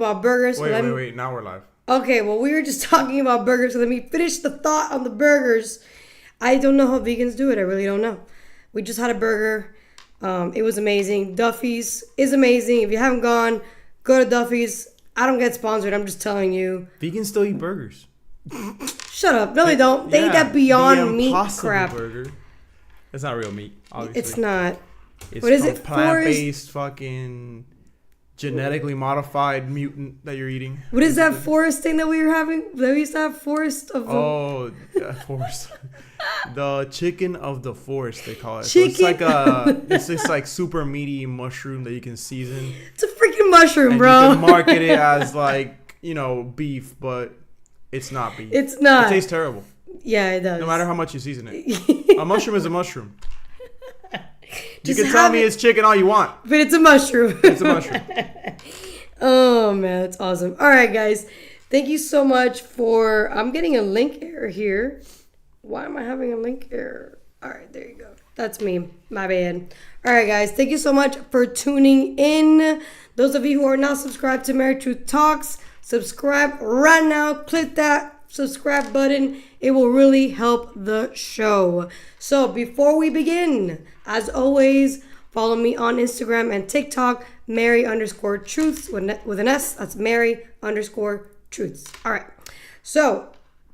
about burgers. Wait. Now we're live. Okay, well, we were just talking about burgers, so let me finish the thought on the burgers. I don't know how vegans do it. I really don't know. We just had a burger. It was amazing. Duffy's is amazing. If you haven't gone, go to Duffy's. I don't get sponsored. I'm just telling you. Vegans still eat burgers. Shut up. No, they don't. They eat that Beyond Meat crap. Burger. It's not real meat, obviously. It's not. It's what is it? Plant-based fucking genetically modified mutant that you're eating. What is that forest thing that we were having? That we used to have forest of the... Oh, yeah, forest. The chicken of the forest, they call it. Chicken? So it's like it's this like super meaty mushroom that you can season. It's a freaking mushroom, and bro. You can market it as like, beef, but it's not beef. It's not. It tastes terrible. Yeah, it does. No matter how much you season it. A mushroom is a mushroom. You can tell me it's chicken all you want. But it's a mushroom. It's a mushroom. Oh, man. That's awesome. All right, guys. Thank you so much for... I'm getting a link error here. Why am I having a link error? All right, there you go. That's me. My bad. All right, guys. Thank you so much for tuning in. Those of you who are not subscribed to Mary Truth Talks, subscribe right now. Click that subscribe button. It will really help the show. So before we begin, as always, follow me on Instagram and TikTok, Mary_Truths with an S. That's Mary_Truths. All right. So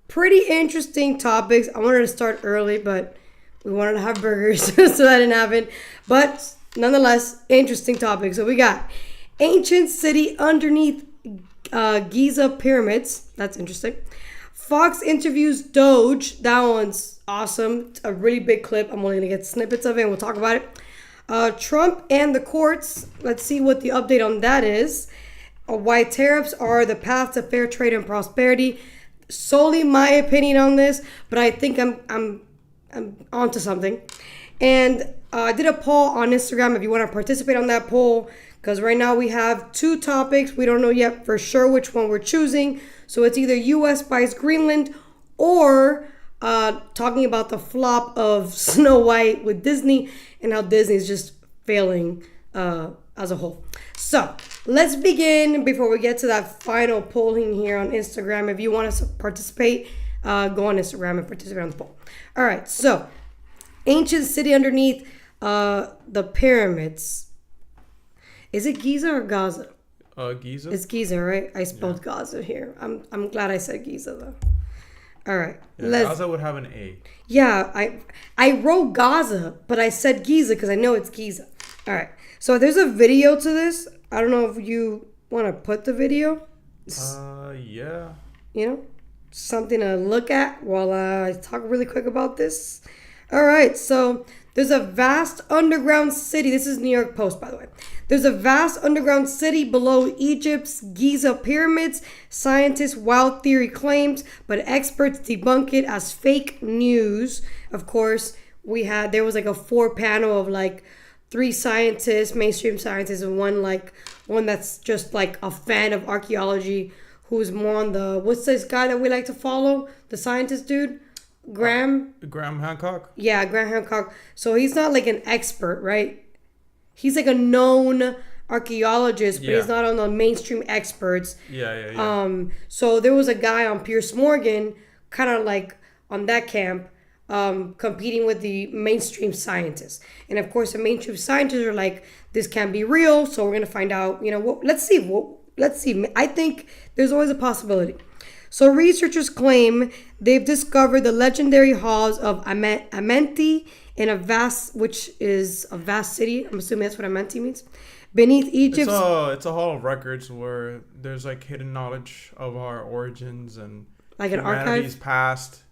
pretty interesting topics. I wanted to start early, but we wanted to have burgers, so that didn't happen. But nonetheless, interesting topics. So we got ancient city underneath Giza pyramids. That's interesting. Fox interviews Doge. That one's awesome. It's a really big clip. I'm only going to get snippets of it and we'll talk about it. Trump and the courts. Let's see what the update on that is. Why tariffs are the path to fair trade and prosperity. Solely my opinion on this, but I think I'm onto something. And I did a poll on Instagram if you want to participate on that poll, because right now we have two topics. We don't know yet for sure which one we're choosing. So it's either U.S. buys Greenland or talking about the flop of Snow White with Disney and how Disney's just failing as a whole. So let's begin before we get to that final polling here on Instagram. If you want to participate, go on Instagram and participate on the poll. All right, so ancient city underneath the pyramids. Is it Giza or Gaza? Giza. It's Giza, right? I spelled Gaza here. I'm glad I said Giza though. All right. Yeah, Gaza would have an A. Yeah, I wrote Gaza, but I said Giza because I know it's Giza. All right. So there's a video to this. I don't know if you want to put the video. Yeah. Something to look at while I talk really quick about this. All right. So there's a vast underground city. This is New York Post, by the way. There's a vast underground city below Egypt's Giza pyramids. Scientists' wild theory claims, but experts debunk it as fake news. Of course, there was like a 4-panel of like 3 scientists, mainstream scientists, and one that's just like a fan of archaeology, who's more on the, what's this guy that we like to follow? The scientist dude? Graham Hancock? Yeah, Graham Hancock. So he's not like an expert, right? He's like a known archaeologist, but he's not on the mainstream experts. Yeah. So there was a guy on Piers Morgan, kind of like on that camp, competing with the mainstream scientists. And of course, the mainstream scientists are like, this can't be real. So we're going to find out, let's see. I think there's always a possibility. So researchers claim they've discovered the legendary halls of Amenti in which is a vast city. I'm assuming that's what Amenti means. Beneath Egypt. It's a hall of records where there's like hidden knowledge of our origins and like an archive past.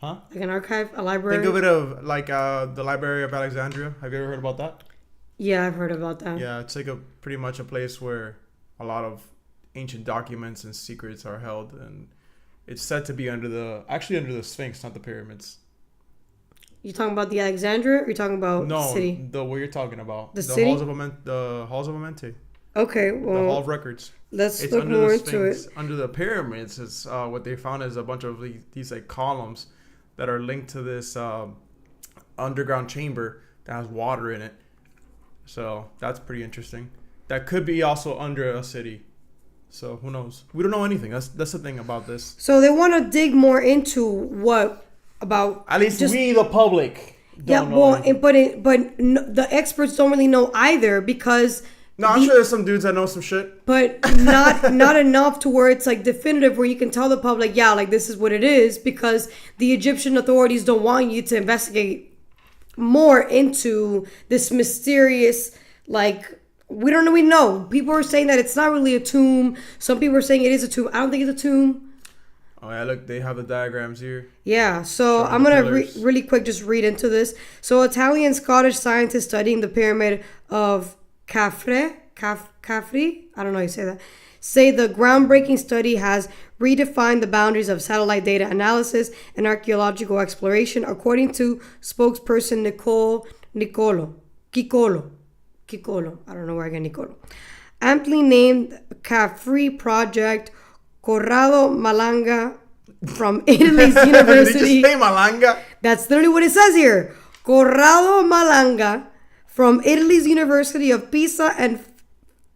Huh? Like an archive, a library. Think of it of like the Library of Alexandria. Have you ever heard about that? Yeah, I've heard about that. Yeah, it's like pretty much a place where a lot of ancient documents and secrets are held, and it's said to be under the Sphinx, not the pyramids. You talking about the Alexandria, or you talking about the city? No, what you're talking about. The city? The halls of Amenti. Okay, well, the Hall of Records. Let's look more into it. Under the pyramids, it's what they found is a bunch of these like columns that are linked to this underground chamber that has water in it. So that's pretty interesting. That could be also under a city. So who knows? We don't know anything. That's the thing about this. So they want to dig more into what about At least we, the public, don't know anything. The experts don't really know either because. No, I'm sure there's some dudes that know some shit. But not enough to where it's like definitive, where you can tell the public, yeah, like this is what it is, because the Egyptian authorities don't want you to investigate more into this mysterious, like, we don't really know. People are saying that it's not really a tomb. Some people are saying it is a tomb. I don't think it's a tomb. Oh yeah, look, they have the diagrams here. Yeah, so I'm going to really quick just read into this. So Italian Scottish scientists studying the pyramid of Khafre, I don't know how you say that, say the groundbreaking study has redefined the boundaries of satellite data analysis and archaeological exploration, according to spokesperson Kikolo. I don't know where I get Nicolo. Amply named Khafre Project Corrado Malanga from Italy's University. Did you just say Malanga? That's literally what it says here. Corrado Malanga from Italy's University of Pisa and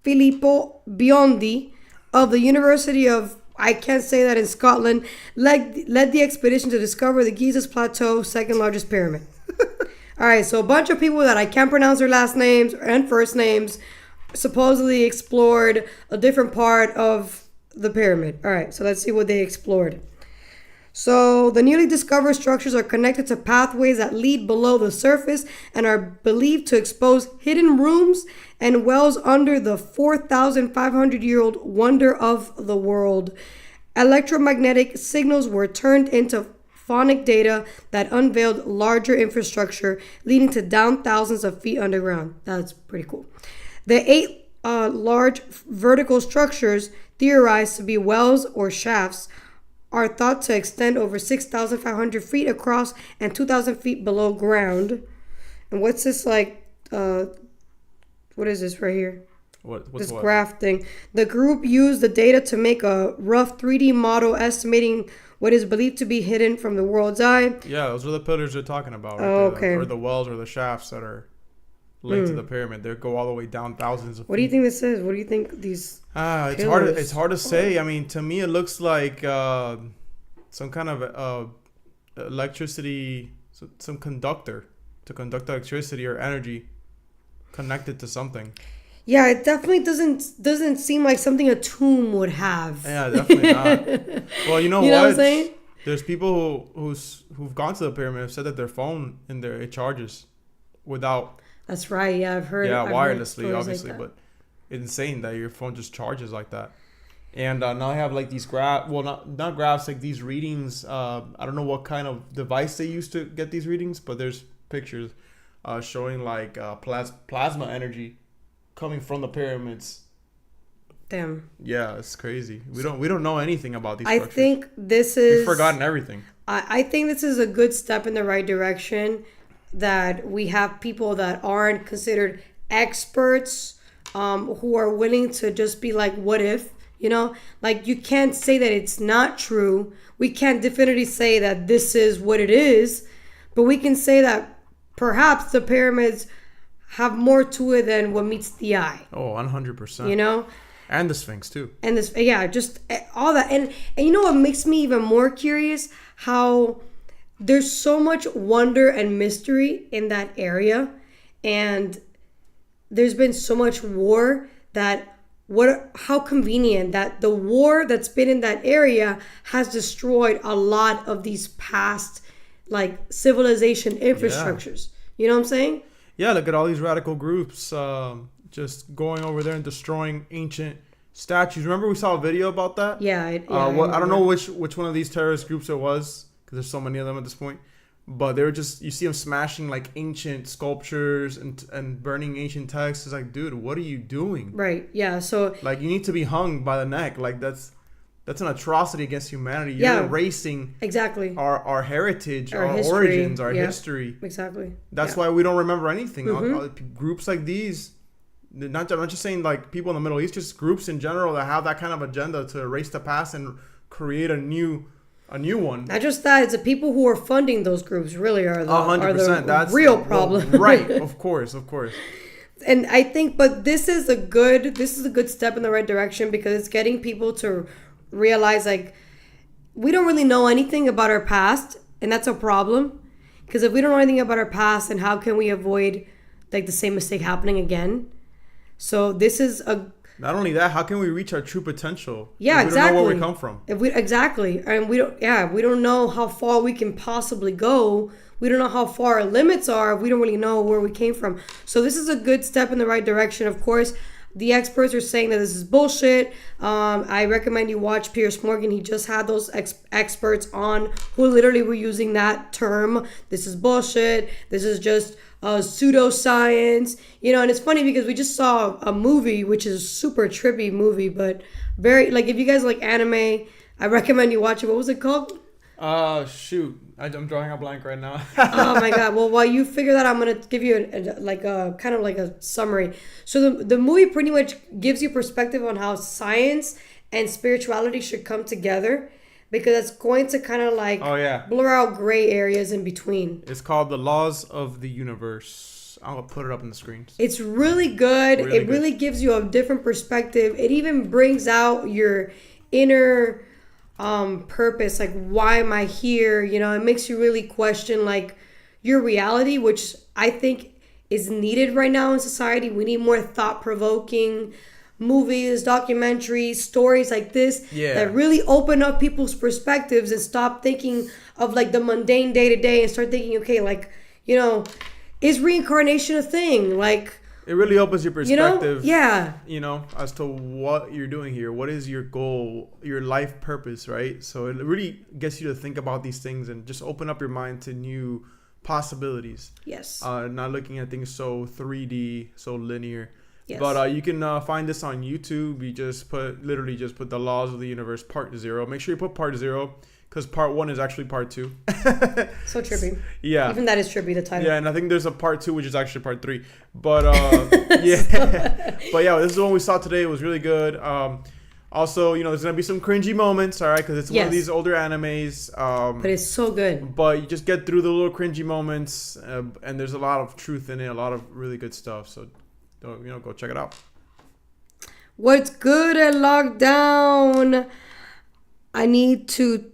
Filippo Biondi of the University of, I can't say that, in Scotland, led the expedition to discover the Giza's Plateau, second largest pyramid. All right, so a bunch of people that I can't pronounce their last names and first names supposedly explored a different part of the pyramid. All right, so let's see what they explored. So the newly discovered structures are connected to pathways that lead below the surface and are believed to expose hidden rooms and wells under the 4,500-year-old wonder of the world. Electromagnetic signals were turned into phonic data that unveiled larger infrastructure, leading to down thousands of feet underground. That's pretty cool. The 8 large vertical structures, theorized to be wells or shafts, are thought to extend over 6,500 feet across and 2,000 feet below ground. And what's this like? What is this right here? What's this graph thing? The group used the data to make a rough 3D model estimating what is believed to be hidden from the world's eye. Yeah, those are the pillars they're talking about. Right okay. Or the wells or the shafts that are linked to the pyramid. They go all the way down thousands of feet. What do you think this is? What do you think these it's hard to say. I mean, to me it looks like some kind of electricity, some conductor to conduct electricity or energy connected to something. Yeah, it definitely doesn't seem like something a tomb would have. Yeah, definitely not. Well, you know what I'm saying? There's people who've gone to the pyramid have said that their phone in there, it charges without. That's right. Yeah, I've heard. Yeah, I've wirelessly, heard obviously, like but it's insane that your phone just charges like that. And now I have like these graphs. Well, not graphs, like these readings. I don't know what kind of device they use to get these readings, but there's pictures showing like plasma energy coming from the pyramids. Damn. Yeah, it's crazy. We don't know anything about these structures. I think this is. We've forgotten everything. I think this is a good step in the right direction. That we have people that aren't considered experts, who are willing to just be like, what if? You know, like you can't say that it's not true. We can't definitively say that this is what it is, but we can say that perhaps the pyramids have more to it than what meets the eye. Oh, 100%. You know? And the Sphinx too. And this, yeah, just all that. And you know what makes me even more curious? How there's so much wonder and mystery in that area. And there's been so much war that how convenient that the war that's been in that area has destroyed a lot of these past like civilization infrastructures. You know what I'm saying? Yeah, look at all these radical groups just going over there and destroying ancient statues. Remember we saw a video about that? Yeah. I don't know which one of these terrorist groups it was, because there's so many of them at this point. But they were just, you see them smashing like ancient sculptures and burning ancient texts. It's like, dude, what are you doing? Right. Yeah. So like you need to be hung by the neck. Like that's an atrocity against humanity. You're erasing exactly our heritage, our history, origins, our history. Exactly. That's why we don't remember anything. Groups like these, not just saying like people in the Middle East, just groups in general that have that kind of agenda to erase the past and create a new one. Not just that, it's the people who are funding those groups really are the 100%. That's real problem. Right, of course. and I think, but this is a good step in the right direction because it's getting people to realize like we don't really know anything about our past, and that's a problem. Because if we don't know anything about our past, then how can we avoid like the same mistake happening again? So this is a Not only that, how can we reach our true potential? Yeah, if we exactly. don't know where we come from. If we exactly, and we don't know how far we can possibly go. We don't know how far our limits are. We don't really know where we came from. So this is a good step in the right direction. Of course, the experts are saying that this is bullshit. I recommend you watch Piers Morgan. He just had those experts on who literally were using that term. This is bullshit. This is just pseudoscience. And it's funny because we just saw a movie, which is a super trippy movie, but very, like, if you guys like anime, I recommend you watch it. What was it called? Shoot. I'm drawing a blank right now. Oh my god. Well, while you figure that, I'm going to give you a kind of like a summary. So the movie pretty much gives you perspective on how science and spirituality should come together, because it's going to kind of like blur out gray areas in between. It's called The Laws of the Universe. I'll put it up on the screen. It's really good. It really gives you a different perspective. It even brings out your inner purpose, like, why am I here? It makes you really question like your reality, which I think is needed right now in society. We need more thought-provoking movies, documentaries, stories like this that really open up people's perspectives and stop thinking of like the mundane day-to-day and start thinking, okay, like, is reincarnation a thing? Like, it really opens your perspective, yeah, as to what you're doing here. What is your goal, your life purpose, right? So it really gets you to think about these things and just open up your mind to new possibilities. Yes. Not looking at things so 3D, so linear. Yes. But you can find this on YouTube. You just put The Laws of the Universe Part 0. Make sure you put Part 0. Because Part 1 is actually Part 2. So trippy. Yeah. Even that is trippy, the title. Yeah, and I think there's a Part 2, which is actually Part 3. But, yeah. But, yeah, this is the one we saw today. It was really good. Also, there's going to be some cringy moments, all right? Because it's one of these older animes. But it's so good. But you just get through the little cringy moments. And there's a lot of truth in it. A lot of really good stuff. So, go check it out. What's good at Lockdown? I need to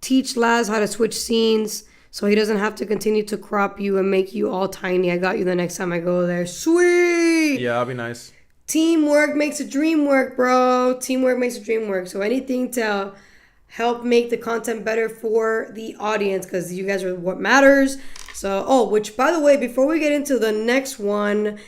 teach Laz how to switch scenes so he doesn't have to continue to crop you and make you all tiny. I got you the next time I go there. Sweet! Yeah, that'll be nice. Teamwork makes a dream work, bro. Teamwork makes a dream work. So anything to help make the content better for the audience, because you guys are what matters. So, which, by the way, before we get into the next one,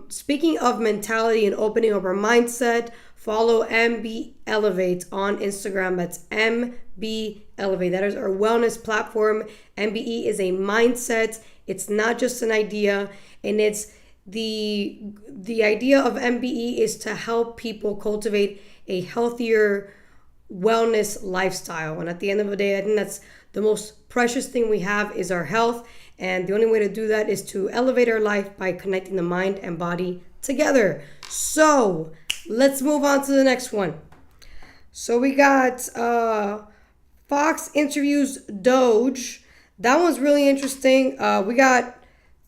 speaking of mentality and opening up our mindset, follow MB Elevate on Instagram. That's MB Elevate. That is our wellness platform. MBE is a mindset. It's not just an idea. And it's the idea of MBE is to help people cultivate a healthier wellness lifestyle. And at the end of the day, I think that's the most precious thing we have is our health. And the only way to do that is to elevate our life by connecting the mind and body together. So let's move on to the next one. So we got Fox interviews Doge. That one's really interesting. We got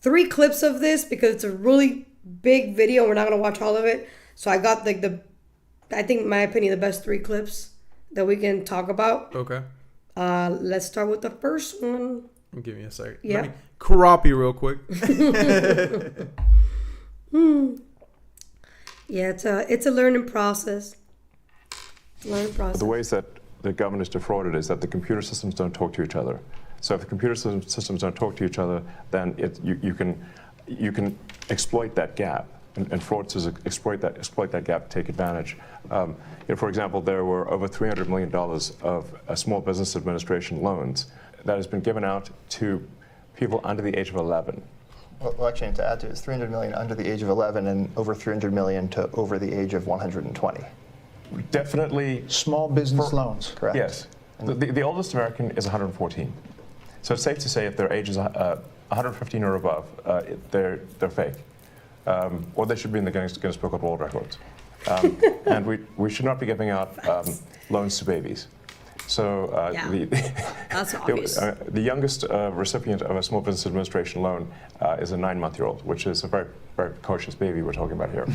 3 clips of this because it's a really big video. We're not going to watch all of it. So I got I think, in my opinion, the best 3 clips that we can talk about. Okay. Let's start with the first one. Give me a second. Yeah. Let me crop you real quick. Yeah, it's a learning process. The ways that the government is defrauded is that the computer systems don't talk to each other. So if the computer systems don't talk to each other, then you can exploit that gap, and fraudsters exploit that gap, take advantage. For example, there were over $300 million of Small Business Administration loans that has been given out to people under the age of 11. Well, actually, to add to it, it's 300 million under the age of 11 and over 300 million to over the age of 120. Definitely small business loans. Correct. Yes. The oldest American is 114. So it's safe to say if their age is 115 or above, they're fake. Or they should be in the Guinness Book of World Records. And we should not be giving out loans to babies. So Yeah. That's the, obvious. the youngest recipient of a Small Business Administration loan is a 9-month-old, which is a very, very precocious baby we're talking about here.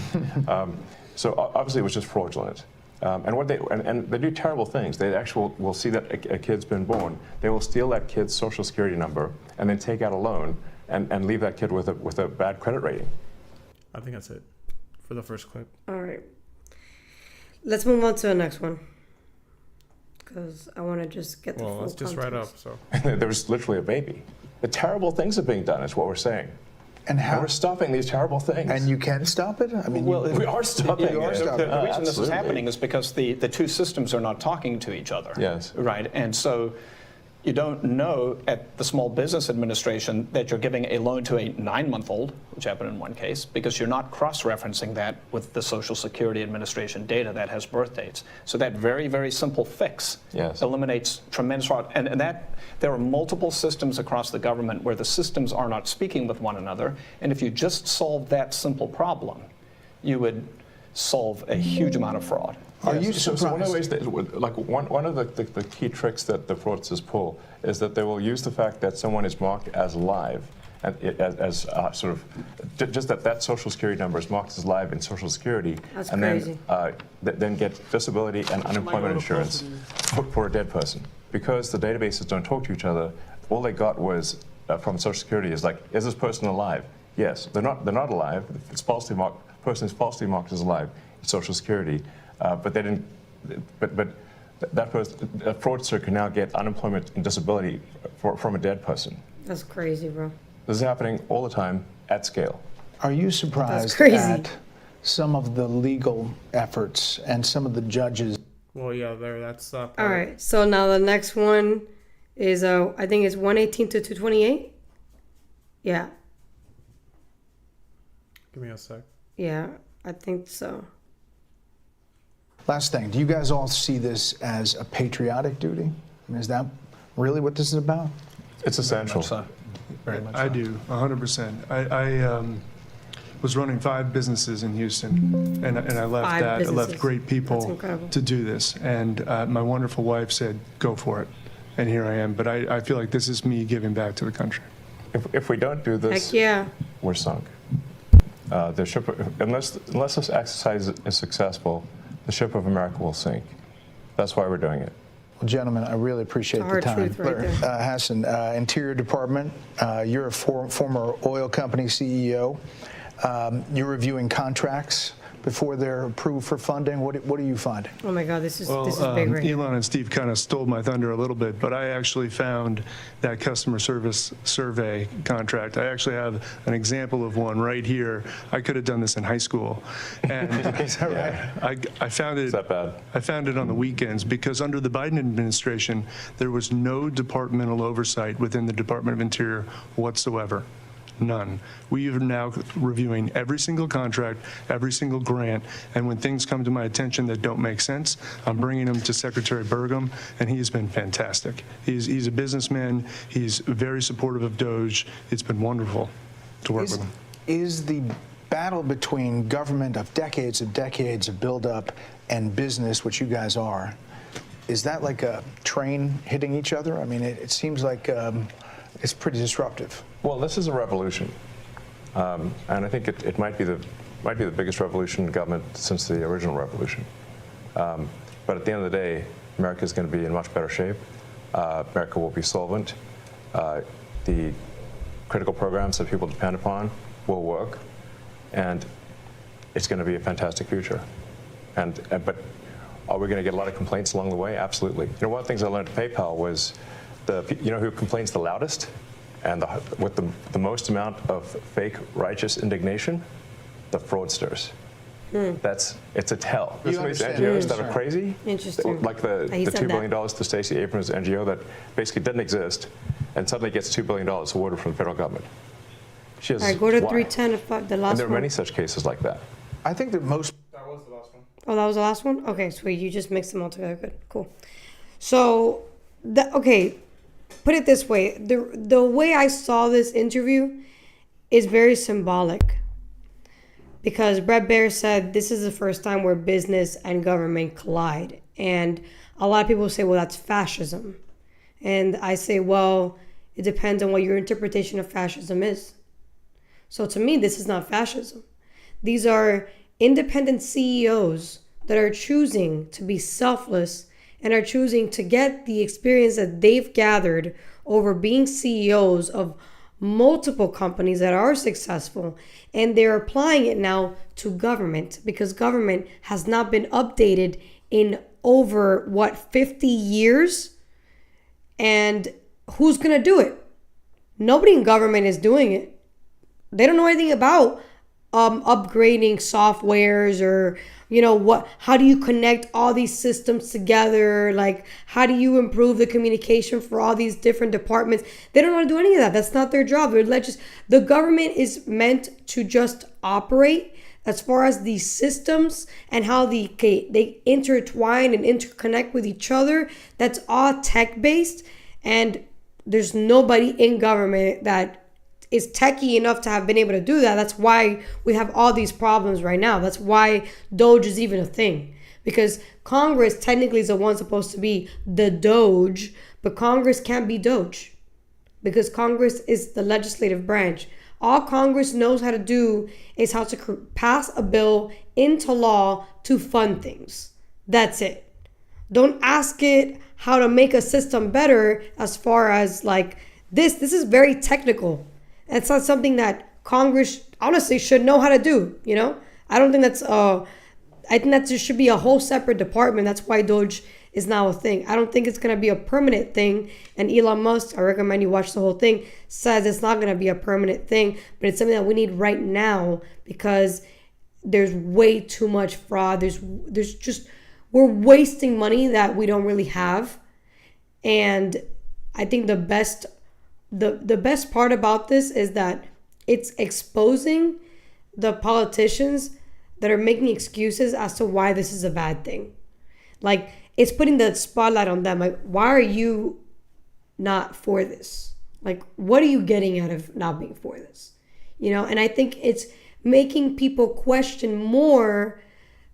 So obviously it was just fraudulent. And what they do terrible things. They actually will see that a kid's been born. They will steal that kid's social security number and then take out a loan and leave that kid with a bad credit rating. I think that's it for the first clip. All right. Let's move on to the next one. Because I want to just get the full let's just write up. context. So There was literally a baby. The terrible things are being done is what we're saying. And how? And we're stopping these terrible things. And you can stop it? I mean, Well, we are stopping you are it. stopping. The reason this is Absolutely. happening is because the two systems are not talking to each other. Yes. Right. And so you don't know at the Small Business Administration that you're giving a loan to a 9-month-old, which happened in one case, because you're not cross-referencing that with the Social Security Administration data that has birth dates. So that very, very simple fix eliminates tremendous fraud. And that there are multiple systems across the government where the systems are not speaking with one another. And if you just solve that simple problem, you would solve a huge amount of fraud. Are you So surprised? one of the ways that, like one of the key tricks that the fraudsters pull is that they will use the fact that someone is marked as live, and as sort of just that Social Security number is marked as live in Social Security, That's and crazy. then get disability and unemployment insurance for a dead person. Because the databases don't talk to each other, all they got was from Social Security is like, is this person alive? Yes, they're not alive. It's falsely marked. Person is falsely marked as alive in Social Security. But they didn't. But that fraudster can now get unemployment and disability from a dead person. That's crazy, bro. This is happening all the time at scale. Are you surprised crazy. at some of the legal efforts and some of the judges? well, yeah, that's All right. So now the next one is I think it's 118 to 228. Yeah. Give me a sec. Yeah, I think so. Last thing, do you guys all see this as a patriotic duty? I mean, is that really what this is about? It's essential. Very much I so. do, 100%. I was running 5 businesses in Houston, and I left 5 that. I left businesses. great That's people incredible. to do this, and my wonderful wife said, "Go for it," and here I am. But I feel like this is me giving back to the country. If we don't do this, Heck yeah. we're sunk. The ship, unless this exercise is successful, the ship of America will sink. That's why we're doing it. Well, gentlemen, I really appreciate the Hard time. truth right there. Hassan, Interior Department, you're a former oil company CEO. You're reviewing contracts before they're approved for funding. What are you finding? Oh my God, this is Well, big right here. Elon and Steve kind of stole my thunder a little bit, but I actually found that customer service survey contract. I actually have an example of one right here. I could have done this in high school. And Is that right? I found it. Is that bad? I found it on the weekends because under the Biden administration, there was no departmental oversight within the Department of Interior whatsoever. None. We are now reviewing every single contract, every single grant, and when things come to my attention that don't make sense, I'm bringing them to Secretary Burgum, and he has been fantastic. He's a businessman. He's very supportive of DOGE. It's been wonderful to work with him. Is the battle between government of decades and decades of buildup and business, which you guys are, is that like a train hitting each other? I mean, it seems like it's pretty disruptive. Well, this is a revolution, and I think it might be the biggest revolution in government since the original revolution. But at the end of the day, America is going to be in much better shape. America will be solvent. The critical programs that people depend upon will work, and it's going to be a fantastic future. But are we going to get a lot of complaints along the way? Absolutely. You know, one of the things I learned at PayPal was you know who complains the loudest and with the most amount of fake righteous indignation? The fraudsters. It's a tell. There's some of these understand NGOs the that are concern. crazy, Interesting. like the He said $2 that. billion to Stacey Abrams' NGO that basically didn't exist, and suddenly gets $2 billion awarded from the federal government. She has, All right, go to why? 310, the And last there are one. many such cases like that. I think that most That was the last one. Oh, that was the last one? Okay, sweet. You just mixed them all together. Good. Cool. So, okay, put it this way. The way I saw this interview is very symbolic. Because Brett Baer said this is the first time where business and government collide And a lot of people say, well, that's fascism. And I say, well, it depends on what your interpretation of fascism is. So to me, this is not fascism. These are independent CEOs that are choosing to be selfless and are choosing to get the experience that they've gathered over being CEOs of multiple companies that are successful, and they're applying it now to government, because government has not been updated in over 50 years. And who's gonna do it? Nobody in government is doing it. They don't know anything about upgrading softwares, or how do you connect all these systems together, like how do you improve the communication for all these different departments. They don't want to do any of that. That's not their job. The government is meant to just operate. As far as these systems and how they intertwine and interconnect with each other, that's all tech based, and there's nobody in government that is techie enough to have been able to do that. That's why we have all these problems right now. That's why Doge is even a thing, because Congress technically is the one supposed to be the Doge, but Congress can't be Doge because Congress is the legislative branch. All Congress knows how to do is how to pass a bill into law to fund things. That's it. Don't ask it how to make a system better as far as like this. This is very technical. It's not something that Congress honestly should know how to do, I don't think I think that there should be a whole separate department. That's why Doge is now a thing. I don't think it's going to be a permanent thing. And Elon Musk, I recommend you watch the whole thing, says it's not going to be a permanent thing, but it's something that we need right now because there's way too much fraud. We're wasting money that we don't really have. And I think the best part about this is that it's exposing the politicians that are making excuses as to why this is a bad thing. Like, it's putting the spotlight on them. Like, why are you not for this? Like, what are you getting out of not being for this? And I think it's making people question more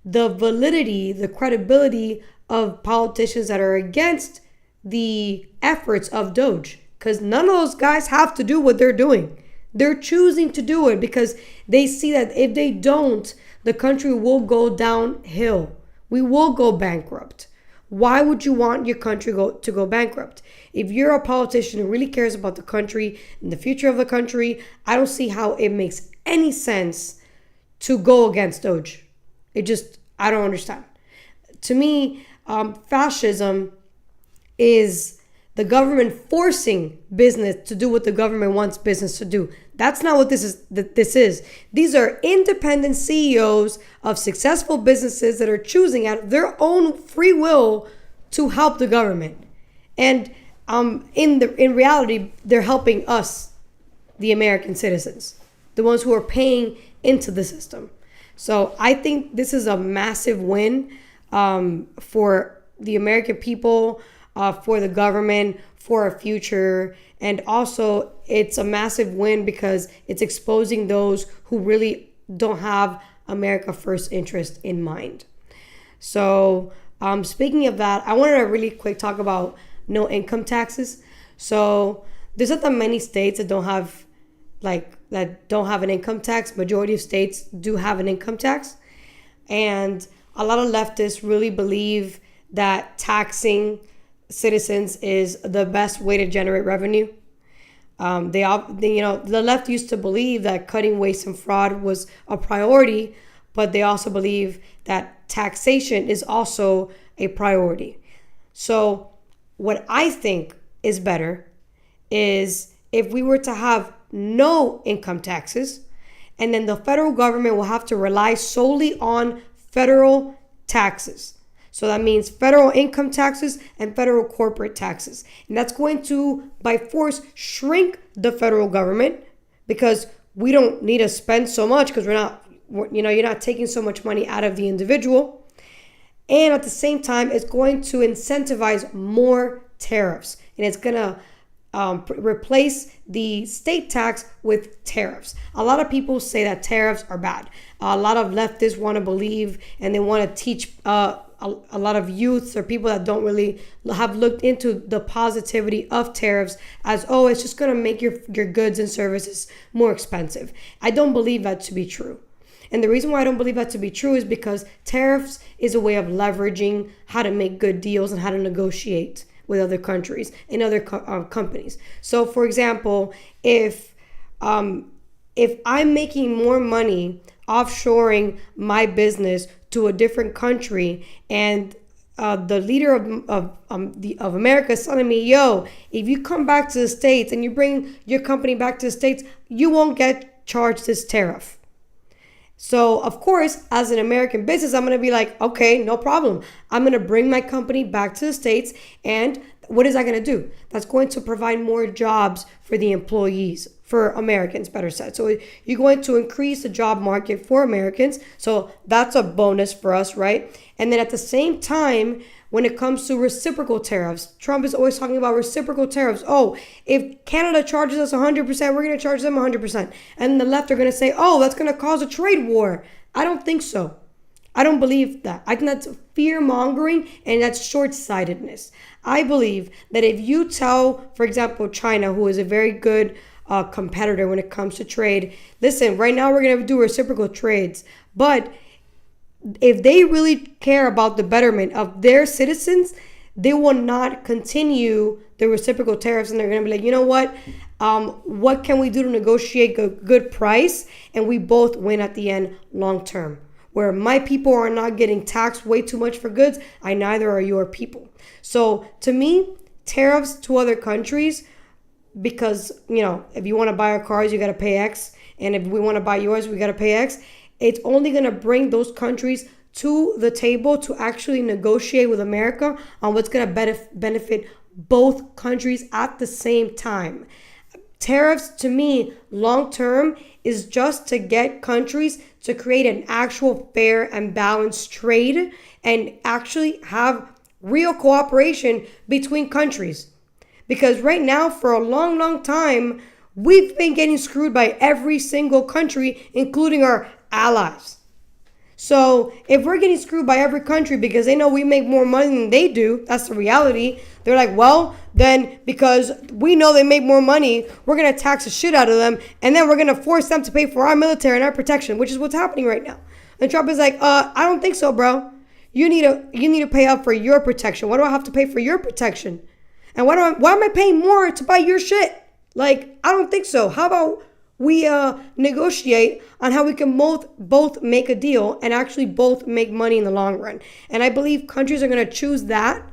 the validity, the credibility of politicians that are against the efforts of Doge. Because none of those guys have to do what they're doing. They're choosing to do it because they see that if they don't, the country will go downhill. We will go bankrupt. Why would you want your country to go bankrupt? If you're a politician who really cares about the country and the future of the country, I don't see how it makes any sense to go against Doge. I don't understand. To me, fascism is the government forcing business to do what the government wants business to do. That's not what this is. These are independent CEOs of successful businesses that are choosing out of their own free will to help the government. And in reality, they're helping us, the American citizens, the ones who are paying into the system. So I think this is a massive win for the American people, for the government, for our future. And also, it's a massive win because it's exposing those who really don't have America first interest in mind. So speaking of that, I wanted to really quick talk about no income taxes. So there's not that many states that don't have an income tax. Majority of states do have an income tax. And a lot of leftists really believe that taxing citizens is the best way to generate revenue. The left used to believe that cutting waste and fraud was a priority, but they also believe that taxation is also a priority. So what I think is better is if we were to have no income taxes, and then the federal government will have to rely solely on federal taxes. So that means federal income taxes and federal corporate taxes. And that's going to, by force, shrink the federal government because we don't need to spend so much because you're not taking so much money out of the individual. And at the same time, it's going to incentivize more tariffs. And it's going to replace the state tax with tariffs. A lot of people say that tariffs are bad. A lot of leftists want to believe and they want to teach a lot of youths or people that don't really have looked into the positivity of tariffs as, oh, it's just going to make your goods and services more expensive. I don't believe that to be true. And the reason why I don't believe that to be true is because tariffs is a way of leveraging how to make good deals and how to negotiate with other countries and other companies. So, for example, if I'm making more money offshoring my business to a different country, and the leader of America is telling me, yo, if you come back to the States and you bring your company back to the States, you won't get charged this tariff. So, of course, as an American business, I'm going to be like, okay, no problem. I'm going to bring my company back to the States. And what is that going to do? That's going to provide more jobs for the employees, for Americans, better said. So you're going to increase the job market for Americans. So that's a bonus for us, right? And then at the same time, when it comes to reciprocal tariffs, Trump is always talking about reciprocal tariffs. Oh, if Canada charges us 100%, we're going to charge them 100%. And the left are going to say, oh, that's going to cause a trade war. I don't think so. I don't believe that. I think that's fear mongering and that's short-sightedness. I believe that if you tell, for example, China, who is a very good competitor when it comes to trade, listen, right now we're going to do reciprocal trades, but if they really care about the betterment of their citizens, they will not continue the reciprocal tariffs, and they're going to be like, you know what can we do to negotiate a good price, and we both win at the end long term, where my people are not getting taxed way too much for goods, neither are your people. So to me, tariffs to other countries, because, if you want to buy our cars, you got to pay X, and if we want to buy yours, we got to pay X. It's only going to bring those countries to the table to actually negotiate with America on what's going to benefit both countries at the same time. Tariffs, to me, long term, is just to get countries to create an actual fair and balanced trade and actually have real cooperation between countries. Because right now, for a long, long time, we've been getting screwed by every single country, including our allies. So if we're getting screwed by every country because they know we make more money than they do, that's the reality. They're like, well, then because we know they make more money, we're going to tax the shit out of them. And then we're going to force them to pay for our military and our protection, which is what's happening right now. And Trump is like, I don't think so, bro. You need to pay up for your protection. Why do I have to pay for your protection? And why am I paying more to buy your shit? Like, I don't think so. How about we negotiate on how we can both make a deal and actually both make money in the long run. And I believe countries are going to choose that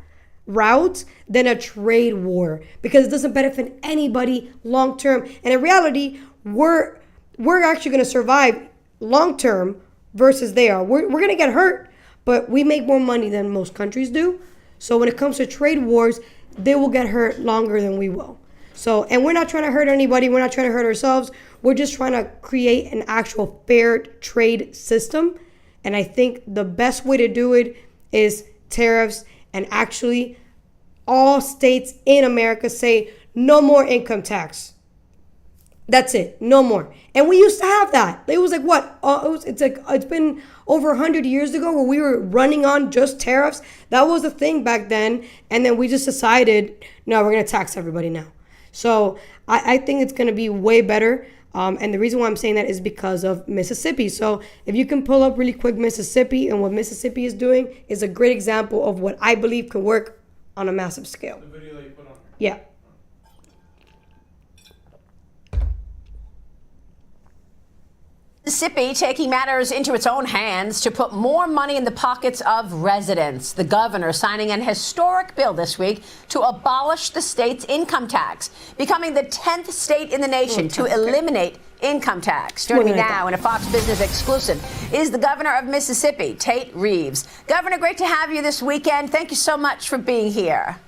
route than a trade war because it doesn't benefit anybody long term. And in reality, we're actually going to survive long term versus they are. We're going to get hurt, but we make more money than most countries do. So when it comes to trade wars, they will get hurt longer than we will. So, and we're not trying to hurt anybody. We're not trying to hurt ourselves. We're just trying to create an actual fair trade system. And I think the best way to do it is tariffs, and actually all states in America say no more income tax. That's it. No more. And we used to have that. It was like what? It's been over 100 years ago where we were running on just tariffs. That was the thing back then. And then we just decided, no, we're going to tax everybody now. So I think it's going to be way better. And the reason why I'm saying that is because of Mississippi. So if you can pull up really quick Mississippi, and what Mississippi is doing is a great example of what I believe can work on a massive scale. The video that you put on. Yeah. Mississippi taking matters into its own hands to put more money in the pockets of residents. The governor signing an historic bill this week to abolish the state's income tax, becoming the 10th state in the nation to eliminate income tax. Joining me now in a Fox Business exclusive is the governor of Mississippi, Tate Reeves. Governor, great to have you this weekend. Thank you so much for being here.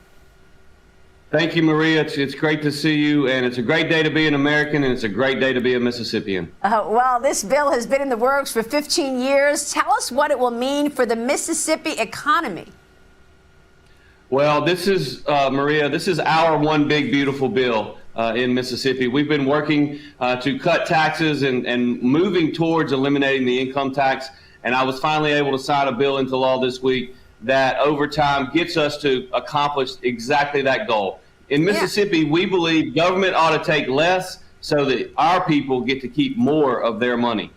Thank you, Maria. It's great to see you, and it's a great day to be an American, and it's a great day to be a Mississippian. Well, this bill has been in the works for 15 years. Tell us what it will mean for the Mississippi economy. Well, this is, Maria, this is our one big, beautiful bill in Mississippi. We've been working to cut taxes and moving towards eliminating the income tax, and I was finally able to sign a bill into law this week that over time gets us to accomplish exactly that goal. In Mississippi, we believe government ought to take less so that our people get to keep more of their money.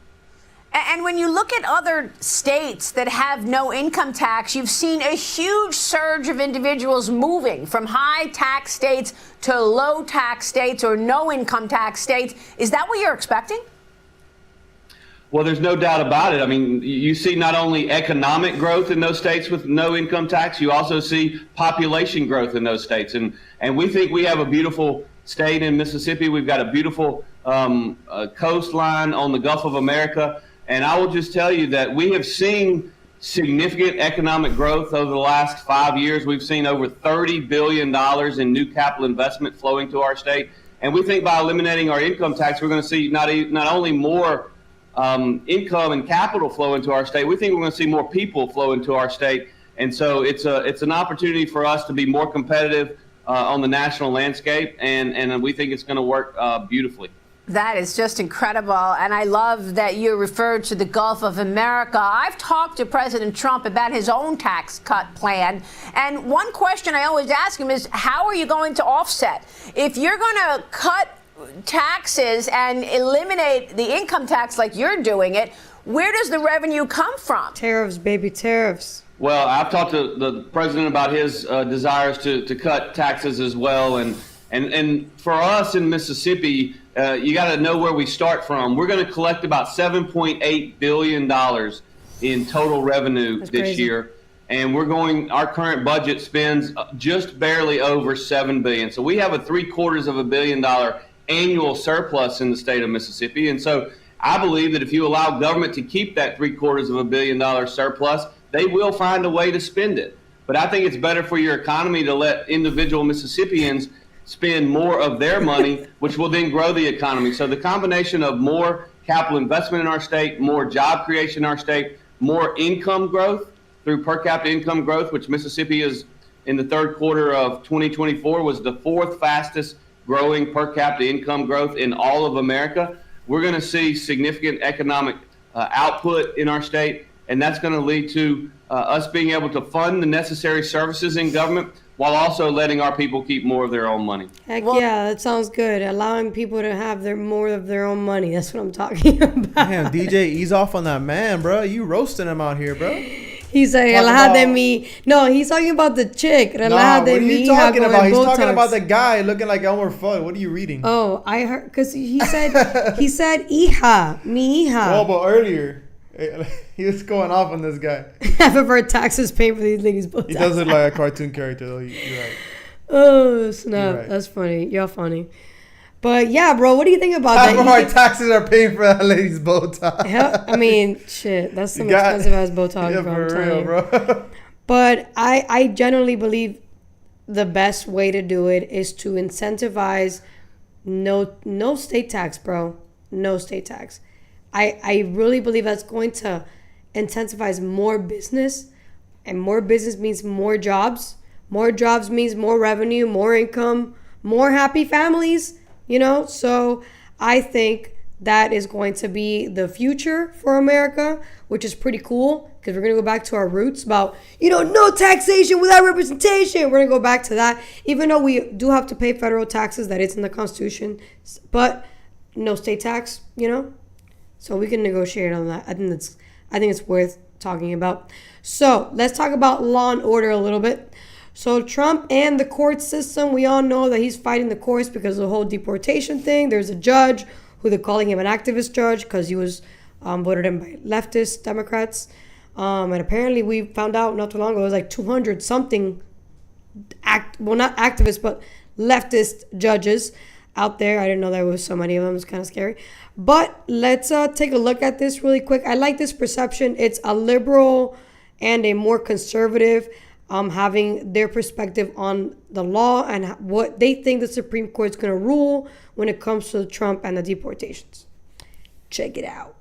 And when you look at other states that have no income tax, you've seen a huge surge of individuals moving from high tax states to low tax states or no income tax states. Is that what you're expecting? Well, there's no doubt about it. I mean, you see not only economic growth in those states with no income tax, you also see population growth in those states. And we think we have a beautiful state in Mississippi. We've got a beautiful coastline on the Gulf of America. And I will just tell you that we have seen significant economic growth over the last 5 years. We've seen over $30 billion in new capital investment flowing to our state. And we think by eliminating our income tax, we're going to see not only more income and capital flow into our state, we think we're going to see more people flow into our state. And so it's an opportunity for us to be more competitive on the national landscape. And we think it's going to work beautifully. That is just incredible. And I love that you referred to the Gulf of America. I've talked to President Trump about his own tax cut plan. And one question I always ask him is, how are you going to offset? If you're going to cut taxes and eliminate the income tax like you're doing it, where does the revenue come from? Tariffs, baby, tariffs. Well, I've talked to the president about his desires to cut taxes as well. And for us in Mississippi, you got to know where we start from. We're going to collect about $7.8 billion in total revenue this year. And our current budget spends just barely over $7 billion. So we have a $750 million annual surplus in the state of Mississippi. And so I believe that if you allow government to keep that $750 million surplus, they will find a way to spend it. But I think it's better for your economy to let individual Mississippians spend more of their money, which will then grow the economy. So the combination of more capital investment in our state, more job creation in our state, more income growth through per capita income growth, which Mississippi is in the third quarter of 2024 was the fourth fastest growing per capita income growth in all of America. We're going to see significant economic output in our state, and that's going to lead to us being able to fund the necessary services in government while also letting our people keep more of their own money. Heck yeah, that sounds good. Allowing people to have more of their own money. That's what I'm talking about. Damn, DJ, ease off on that man, bro. You roasting him out here, bro. He's like, relaja de mí. No, he's talking about the chick. Relaja de mí. What are you talking about? He's talking about the guy looking like Elmer Fudd. What are you reading? Oh, I heard, because he said, hija, mi hija. Well, but earlier, he was going off on this guy. Half of our taxes paid for these ladies' both. He does look like a cartoon character, though. You're right. Oh, snap. Right. That's funny. You're funny. But yeah, bro, what do you think about that? Half of our taxes are paying for that lady's bow tie. Hell, I mean, shit, that's some expensive ass bow tie. Yeah, for real, bro. But I generally believe the best way to do it is to incentivize no state tax, bro. No state tax. I really believe that's going to incentivize more business, and more business means more jobs. More jobs means more revenue, more income, more happy families. So I think that is going to be the future for America, which is pretty cool because we're going to go back to our roots about, no taxation without representation. We're going to go back to that, even though we do have to pay federal taxes, that it's in the Constitution, but no state tax, so we can negotiate on that. I think it's worth talking about. So let's talk about law and order a little bit. So Trump and the court system, we all know that he's fighting the courts because of the whole deportation thing. There's a judge who they're calling him an activist judge because he was voted in by leftist Democrats. And apparently we found out not too long ago, it was like 200 something, not activists, but leftist judges out there. I didn't know there was so many of them. It's kind of scary. But let's take a look at this really quick. I like this perception. It's a liberal and a more conservative having their perspective on the law and what they think the Supreme Court's going to rule when it comes to Trump and the deportations. Check it out.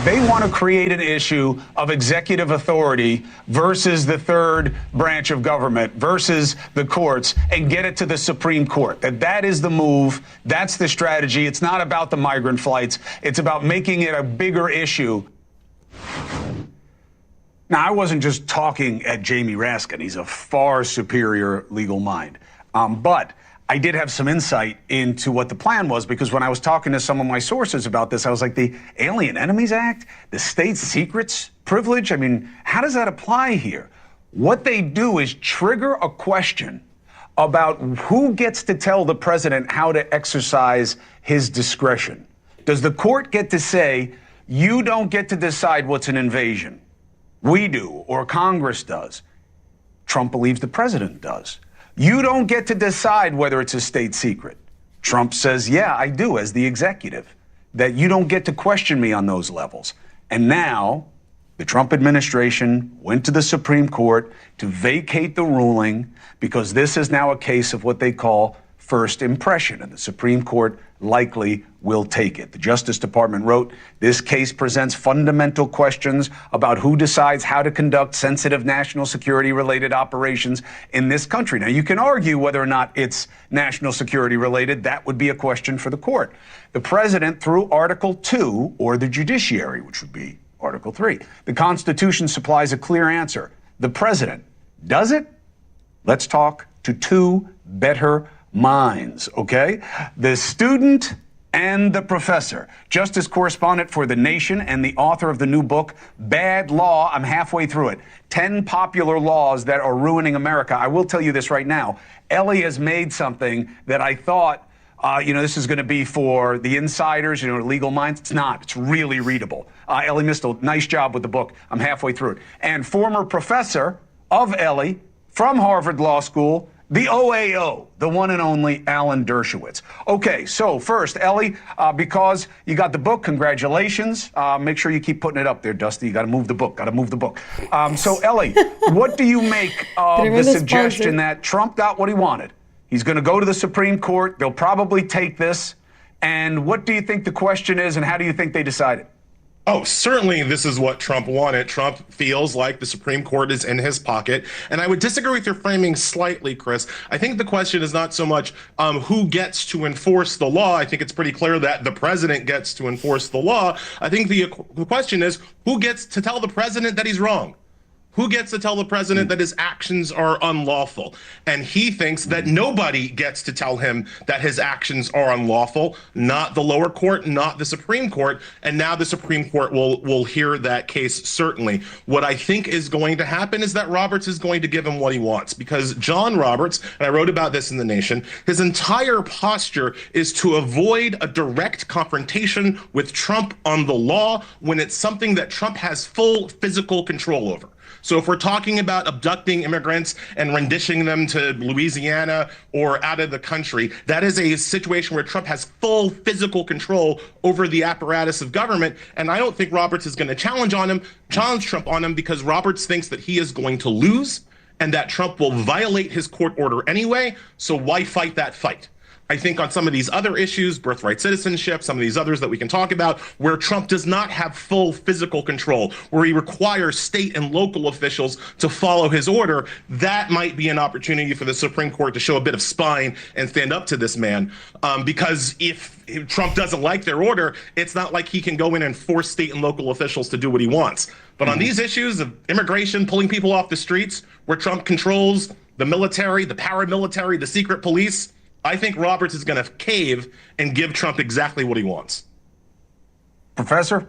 They want to create an issue of executive authority versus the third branch of government versus the courts and get it to the Supreme Court. That is the move. That's the strategy. It's not about the migrant flights. It's about making it a bigger issue. Now, I wasn't just talking at Jamie Raskin. He's a far superior legal mind. But I did have some insight into what the plan was, because when I was talking to some of my sources about this, I was like, the Alien Enemies Act, the state secrets privilege, I mean, how does that apply here? What they do is trigger a question about who gets to tell the president how to exercise his discretion. Does the court get to say, you don't get to decide what's an invasion? We do, or Congress does. Trump believes the president does. You don't get to decide whether it's a state secret. Trump says, yeah, I do, as the executive, that you don't get to question me on those levels. And now the Trump administration went to the Supreme Court to vacate the ruling, because this is now a case of what they call first impression, and the Supreme Court likely will take it. The Justice Department wrote, this case presents fundamental questions about who decides how to conduct sensitive national security related operations in this country. Now, you can argue whether or not it's national security related. That would be a question for the court. The president, through Article 2, or the judiciary, which would be Article 3. The Constitution supplies a clear answer. The president. Does it? Let's talk to two better minds, okay? The student and the professor. Justice correspondent for The Nation and the author of the new book, Bad Law. I'm halfway through it. 10 popular laws that are ruining America. I will tell you this right now. Ellie has made something that I thought, this is going to be for the insiders, legal minds. It's not. It's really readable. Ellie Mistel, nice job with the book. I'm halfway through it. And former professor of Ellie from Harvard Law School, the OAO, the one and only Alan Dershowitz. Okay, so first, Ellie, because you got the book, congratulations. Make sure you keep putting it up there, Dusty. You got to move the book. So, Ellie, what do you make of the suggestion that Trump got what he wanted? He's going to go to the Supreme Court. They'll probably take this. And what do you think the question is, and how do you think they decided? Oh, certainly this is what Trump wanted. Trump feels like the Supreme Court is in his pocket. And I would disagree with your framing slightly, Chris. I think the question is not so much who gets to enforce the law. I think it's pretty clear that the president gets to enforce the law. I think the question is who gets to tell the president that he's wrong? Who gets to tell the president that his actions are unlawful? And he thinks that nobody gets to tell him that his actions are unlawful, not the lower court, not the Supreme Court. And now the Supreme Court will hear that case, certainly. What I think is going to happen is that Roberts is going to give him what he wants, because John Roberts, and I wrote about this in The Nation, his entire posture is to avoid a direct confrontation with Trump on the law when it's something that Trump has full physical control over. So if we're talking about abducting immigrants and renditioning them to Louisiana or out of the country, that is a situation where Trump has full physical control over the apparatus of government. And I don't think Roberts is going to challenge Trump on him, because Roberts thinks that he is going to lose and that Trump will violate his court order anyway. So why fight that fight? I think on some of these other issues, birthright citizenship, some of these others that we can talk about, where Trump does not have full physical control, where he requires state and local officials to follow his order, that might be an opportunity for the Supreme Court to show a bit of spine and stand up to this man. Because if Trump doesn't like their order, it's not like he can go in and force state and local officials to do what he wants. But on these issues of immigration, pulling people off the streets, where Trump controls the military, the paramilitary, the secret police, I think Roberts is going to cave and give Trump exactly what he wants. Professor?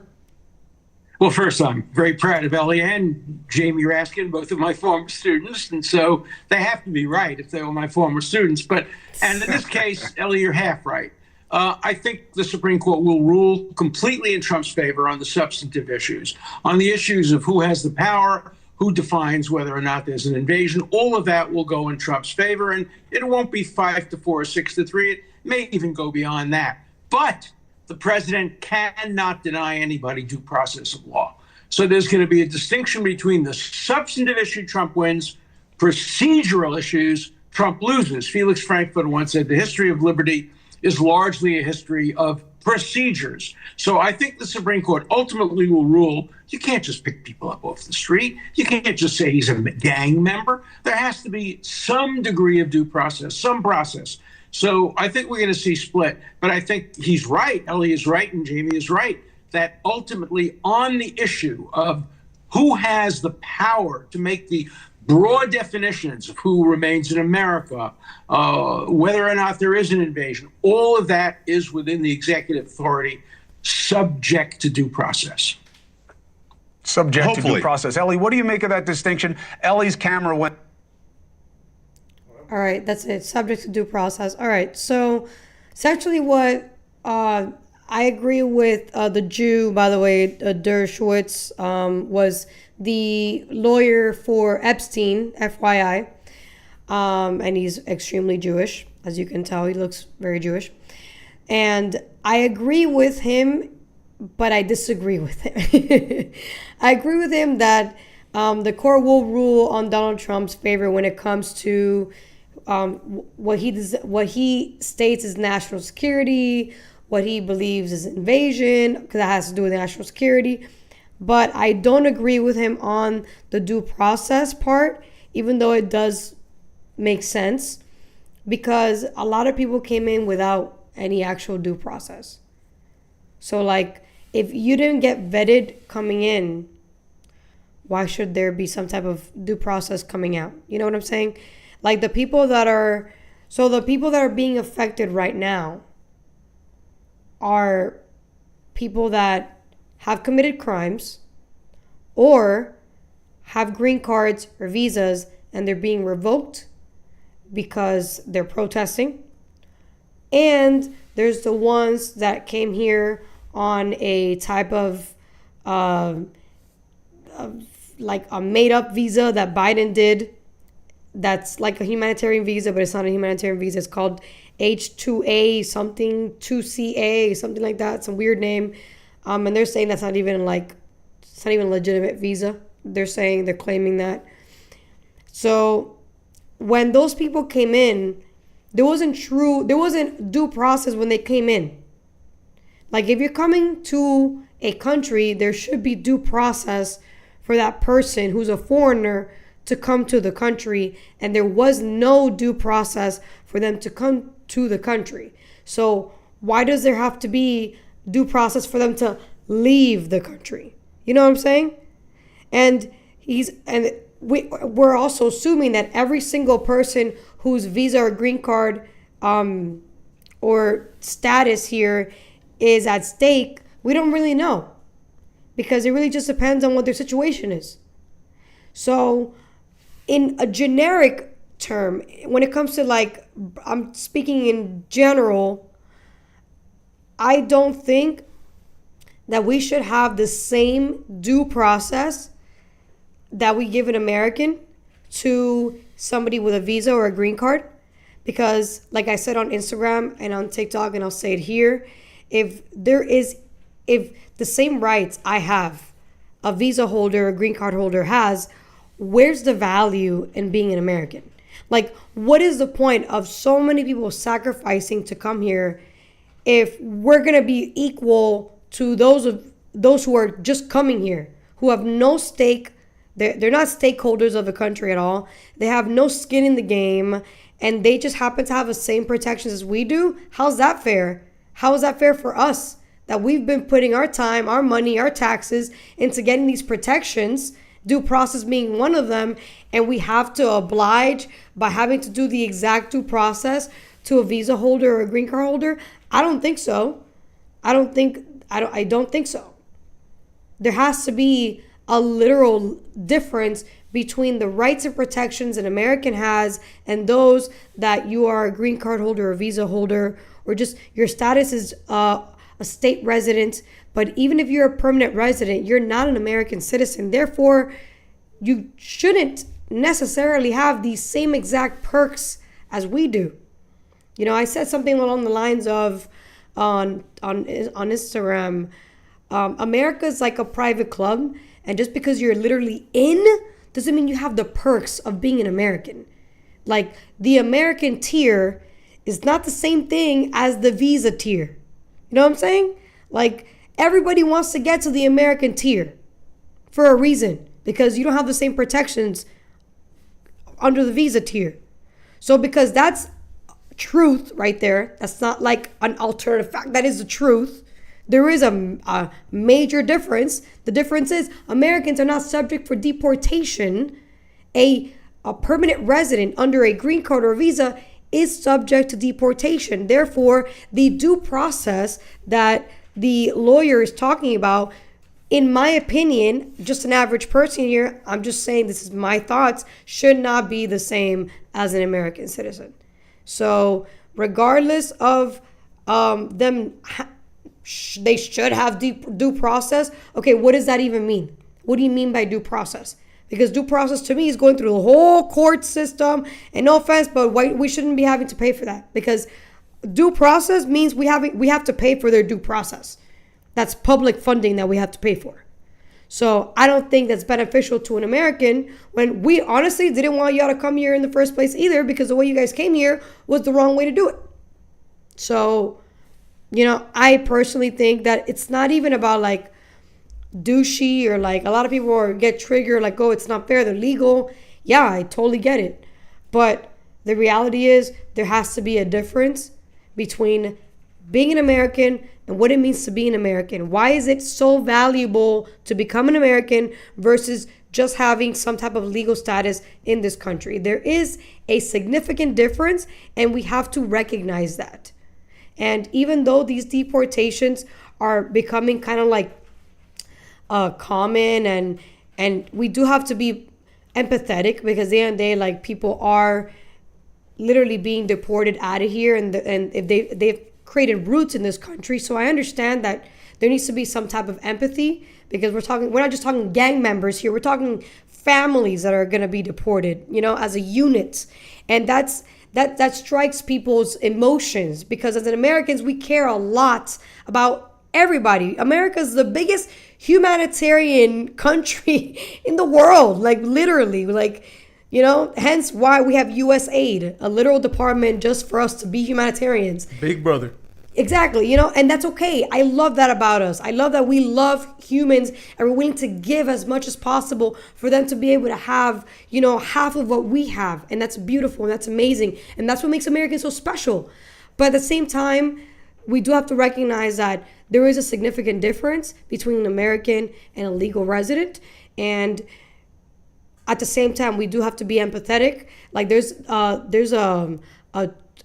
Well, first, I'm very proud of Ellie and Jamie Raskin, both of my former students, and so they have to be right if they were my former students. And in this case, Ellie, you're half right. I think the Supreme Court will rule completely in Trump's favor on the substantive issues, on the issues of who has the power, who defines whether or not there's an invasion. All of that will go in Trump's favor, and it won't be 5-4 or 6-3. It may even go beyond that. But the president cannot deny anybody due process of law. So there's going to be a distinction between the substantive issue Trump wins, procedural issues Trump loses. Felix Frankfurter once said the history of liberty is largely a history of procedures. So I think the Supreme Court ultimately will rule you can't just pick people up off the street. You can't just say he's a gang member. There has to be some degree of due process, some process. So I think we're going to see split. But I think he's right, Ellie is right, and Jamie is right, that ultimately on the issue of who has the power to make the broad definitions of who remains in America, whether or not there is an invasion, all of that is within the executive authority, subject to due process. Subject to Hopefully. due process. Ellie, what do you make of that distinction? Ellie's camera went. All right, that's it. Subject to due process. All right, so essentially what I agree with the Jew, by the way, Dershowitz, was the lawyer for Epstein, FYI. And he's extremely Jewish, as you can tell. He looks very Jewish. And I agree with him, but I disagree with him. I agree with him that the court will rule on Donald Trump's favor when it comes to what he states is national security, what he believes is invasion, because that has to do with national security. But I don't agree with him on the due process part, even though it does make sense, because a lot of people came in without any actual due process. So, like, if you didn't get vetted coming in, why should there be some type of due process coming out? You know what I'm saying? Like, the people that are being affected right now are people that have committed crimes or have green cards or visas and they're being revoked because they're protesting. And there's the ones that came here on a type of like a made-up visa that Biden did. That's like a humanitarian visa, but it's not a humanitarian visa. It's called H2A something, 2CA, something like that. Some weird name. And they're saying that's not even it's not even a legitimate visa. They're claiming that. So when those people came in, there wasn't due process when they came in. Like, if you're coming to a country, there should be due process for that person who's a foreigner to come to the country, and there was no due process for them to come to the country. So why does there have to be due process for them to leave the country? You know what I'm saying? And we're also assuming that every single person whose visa or green card or status here is at stake. We don't really know, because it really just depends on what their situation is. So in a generic term, when it comes to, like, I'm speaking in general, I don't think that we should have the same due process that we give an American to somebody with a visa or a green card. Because, like I said on Instagram and on TikTok, and I'll say it here, if the same rights I have, a visa holder, a green card holder has, where's the value in being an American? Like, what is the point of so many people sacrificing to come here if we're going to be equal to those who are just coming here, who have no stake? They're not stakeholders of the country at all. They have no skin in the game, and they just happen to have the same protections as we do. How's that fair? How is that fair for us, that we've been putting our time, our money, our taxes into getting these protections, due process being one of them, and we have to oblige by having to do the exact due process to a visa holder or a green card holder? I don't think so. I don't think so. There has to be a literal difference between the rights and protections an American has and those that you are a green card holder or visa holder, or just your status is a state resident. But even if you're a permanent resident, you're not an American citizen. Therefore, you shouldn't necessarily have these same exact perks as we do. You know, I said something along the lines of on Instagram, America's like a private club, and just because you're literally in doesn't mean you have the perks of being an American. Like, the American tier is not the same thing as the visa tier. You know what I'm saying? Like, everybody wants to get to the American tier for a reason, because you don't have the same protections under the visa tier. So because that's truth right there, that's not like an alternative fact, that is the truth. There is a major difference. The difference is Americans are not subject for deportation. A permanent resident under a green card or visa is subject to deportation. Therefore, the due process that the lawyer is talking about, in my opinion, just an average person here, I'm just saying this is my thoughts, should not be the same as an American citizen. So regardless of they should have due process. Okay, what does that even mean? What do you mean by due process? Because due process to me is going through the whole court system. And no offense, but we shouldn't be having to pay for that. Because due process means we have to pay for their due process. That's public funding that we have to pay for. So I don't think that's beneficial to an American when we honestly didn't want y'all to come here in the first place either, because the way you guys came here was the wrong way to do it. So, I personally think that it's not even about like douchey or like a lot of people get triggered like, oh, it's not fair, they're legal. Yeah, I totally get it. But the reality is there has to be a difference between being an American and what it means to be an American. Why is it so valuable to become an American versus just having some type of legal status in this country? There is a significant difference, and we have to recognize that. And even though these deportations are becoming kind of like common, and we do have to be empathetic, because at the end of the day, like, people are literally being deported out of here, and if they've created roots in this country. So I understand that there needs to be some type of empathy, because we're not just talking gang members here, we're talking families that are going to be deported, as a unit. And that strikes people's emotions, because as Americans, we care a lot about everybody. America is the biggest humanitarian country in the world, like literally, like, hence why we have U.S. Aid, a literal department just for us to be humanitarians. Big brother. Exactly, and that's okay. I love that about us. I love that we love humans and we're willing to give as much as possible for them to be able to have, half of what we have. And that's beautiful and that's amazing. And that's what makes Americans so special. But at the same time, we do have to recognize that there is a significant difference between an American and a legal resident. And at the same time, we do have to be empathetic. Like there's a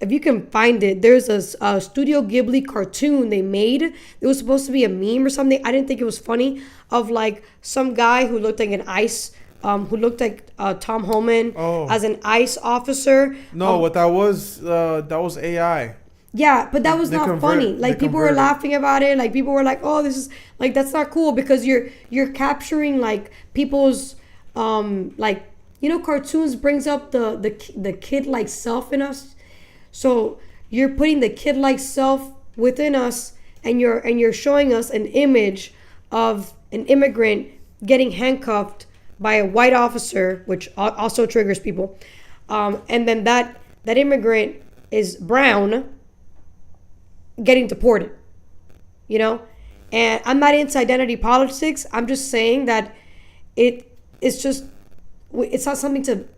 if you can find it, there's a Studio Ghibli cartoon they made. It was supposed to be a meme or something. I didn't think it was funny, of like some guy who looked like an ICE, who looked like Tom Holman as an ICE officer. No, what that was AI. Yeah, but that was not funny. Like, people were laughing about it. Like, people were like, "Oh, this is like, that's not cool," because you're capturing like people's cartoons brings up the kid-like self in us. So you're putting the kid-like self within us, and you're showing us an image of an immigrant getting handcuffed by a white officer, which also triggers people. And then that immigrant is brown, getting deported, And I'm not into identity politics. I'm just saying that it's not something to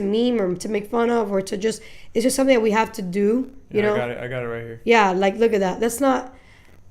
meme or to make fun of, or to just, it's just something that we have to do, I got it right here. Yeah, like, look at that. That's not,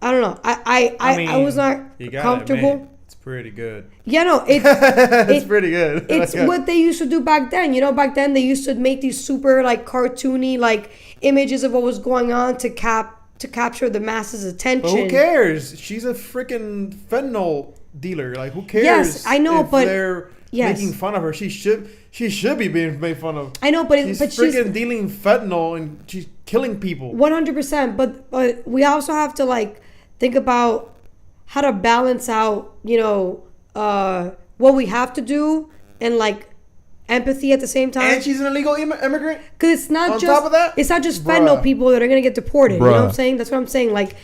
I don't know. I was not comfortable. It's pretty good. Yeah, no, it's pretty good. It's what they used to do back then. Back then they used to make these super like cartoony like images of what was going on to capture the masses' attention. But who cares? She's a freaking fentanyl dealer. Like, who cares? Yes, I know, but they're making fun of her. She should be being made fun of. I know, but she's freaking dealing fentanyl and she's killing people. 100%. But we also have to like think about how to balance out, what we have to do, and like empathy at the same time. And she's an illegal immigrant. Because it's not top of that, it's not just fentanyl people that are gonna get deported. You know what I'm saying? That's what I'm saying. Like,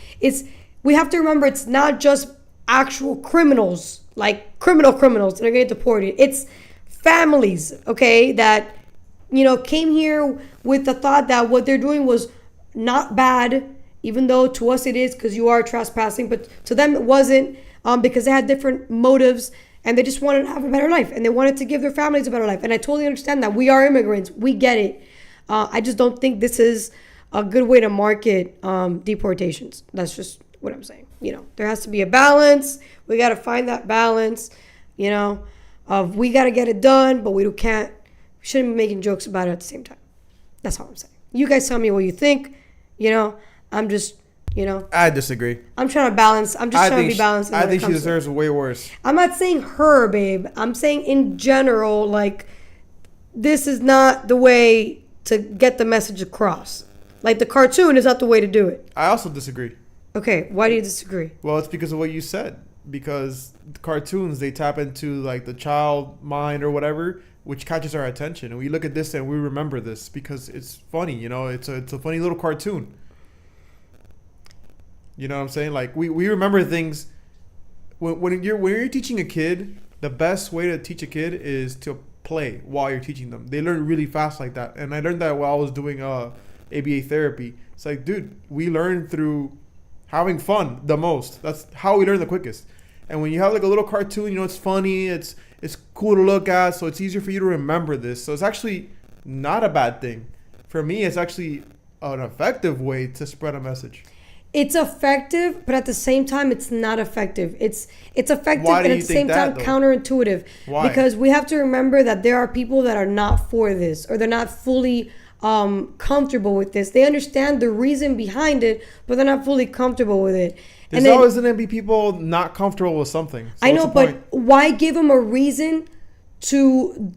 we have to remember, it's not just actual criminals, like criminals that are gonna get deported. It's families, okay, that came here with the thought that what they're doing was not bad, even though to us it is, because you are trespassing, but to them it wasn't, because they had different motives, and they just wanted to have a better life, and they wanted to give their families a better life. And I totally understand that. We are immigrants, we get it. I just don't think this is a good way to market deportations. That's just what I'm saying. there has to be a balance. We got to find that balance, of we got to get it done, but we shouldn't be making jokes about it at the same time. That's all I'm saying. You guys tell me what you think. I'm just, I disagree. I'm trying to balance. I'm just trying to be balanced. I think she deserves way worse. I'm not saying her, babe. I'm saying in general, like, this is not the way to get the message across. Like, the cartoon is not the way to do it. I also disagree. Okay, why do you disagree? Well, it's because of what you said. Because the cartoons, they tap into, like, the child mind or whatever, which catches our attention. And we look at this and we remember this because it's funny, It's a funny little cartoon. You know what I'm saying? Like, we remember things. When you're teaching a kid, the best way to teach a kid is to play while you're teaching them. They learn really fast like that. And I learned that while I was doing ABA therapy. It's like, dude, we learn through having fun the most. That's how we learn the quickest. And when you have like a little cartoon, it's funny, it's cool to look at, so it's easier for you to remember this. So it's actually not a bad thing. For me, it's actually an effective way to spread a message. It's effective, but at the same time, it's not effective. It's effective, Why do and you at the think same time, that, though? counterintuitive. Why? Because we have to remember that there are people that are not for this, or they're not fully comfortable with this. They understand the reason behind it, but they're not fully comfortable with it. There's always going to be people not comfortable with something. So I know, what's the but point? why give them a reason to...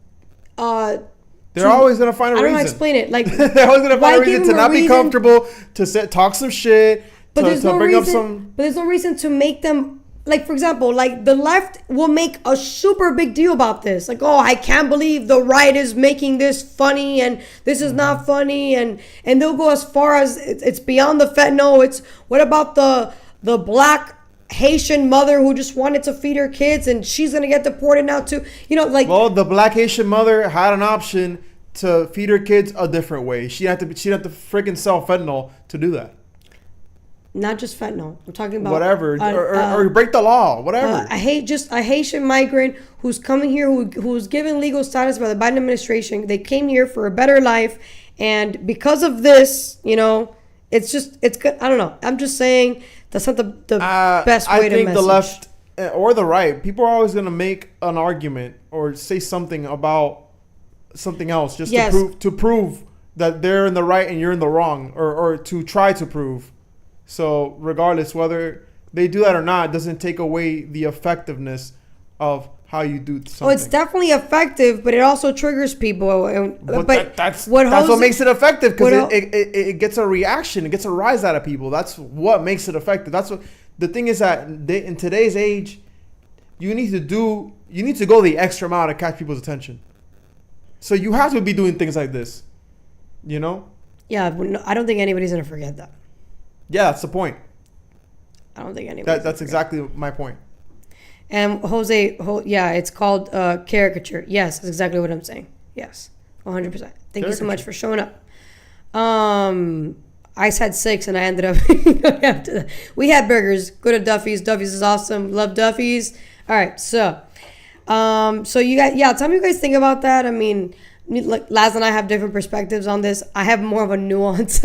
They're always going to find a reason. I don't know how to explain it. Like, they're always going to find a reason to not be comfortable, to talk some shit, but to bring up some... But there's no reason to make them... Like, for example, like, the left will make a super big deal about this. Like, oh, I can't believe the right is making this funny, and this is not funny. And they'll go as far as it's beyond the fentanyl. It's, what about the black Haitian mother who just wanted to feed her kids, and she's going to get deported now too? Like... Well, the black Haitian mother had an option to feed her kids a different way. She'd have to freaking sell fentanyl to do that. Not just fentanyl. I'm talking about whatever, or break the law, whatever. I hate just a Haitian migrant who's coming here, who's given legal status by the Biden administration. They came here for a better life, and because of this, it's good. I don't know. I'm just saying that's not the best way to message. I think the left or the right, people are always going to make an argument or say something about something else just to prove that they're in the right and you're in the wrong, or to try to prove. So regardless whether they do that or not, doesn't take away the effectiveness of how you do something. Oh, it's definitely effective, but it also triggers people. That's what makes it effective, because it gets a reaction, it gets a rise out of people. That's what makes it effective. That's what the thing is, that in today's age, you need to go the extra mile to catch people's attention. So you have to be doing things like this, Yeah, I don't think anybody's gonna forget that. Yeah, that's the point. I don't think anybody. That's exactly my point. And Jose, it's called caricature. Yes, that's exactly what I'm saying. Yes, 100%. Thank you so much for showing up. I said 6 and I ended up after that. We had burgers. Go to Duffy's. Duffy's is awesome. Love Duffy's. All right, so you guys, tell me what you guys think about that. I mean, like, Laz and I have different perspectives on this. I have more of a nuanced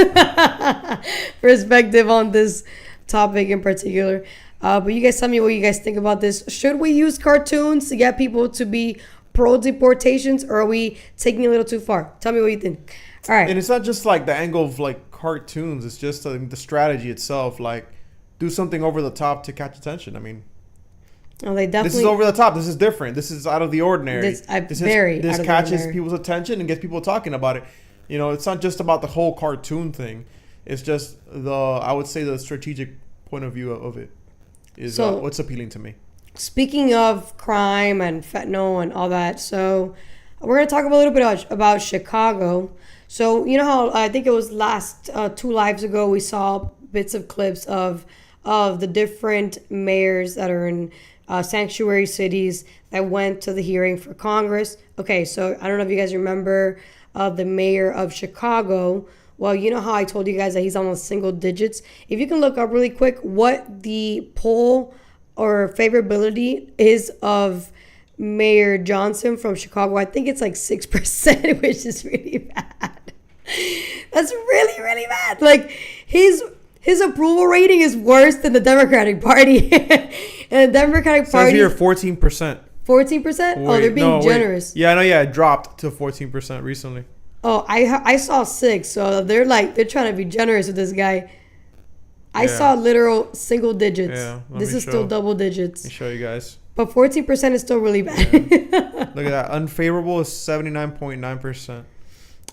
perspective on this topic in particular. But you guys tell me what you guys think about this. Should we use cartoons to get people to be pro deportations, or are we taking it a little too far? Tell me what you think. All right. And it's not just like the angle of like cartoons. It's just the strategy itself. Like, do something over the top to catch attention. I mean, this is over the top. This is different. This is out of the ordinary. This catches people's attention and gets people talking about it. It's not just about the whole cartoon thing. It's just I would say the strategic point of view of it is what's appealing to me. Speaking of crime and fentanyl and all that, so we're going to talk a little bit about Chicago. So you know how I think it was last 2 lives ago, we saw bits of clips of the different mayors that are in sanctuary cities that went to the hearing for Congress. Okay, so I don't know if you guys remember the mayor of Chicago. Well, you know how I told you guys that he's almost single digits? If you can look up really quick what the poll or favorability is of Mayor Johnson from Chicago, I think it's like 6%, which is really bad. That's really, really bad. Like, His approval rating is worse than the Democratic Party. And the Democratic Says Party. here 14%. 14%? Oh, they're being generous. Yeah, I know. Yeah, it dropped to 14% recently. Oh, I saw 6. So they're trying to be generous with this guy. I saw literal single digits. Yeah, this is still double digits. Let me show you guys. But 14% is still really bad. Look at that. Unfavorable is 79.9%.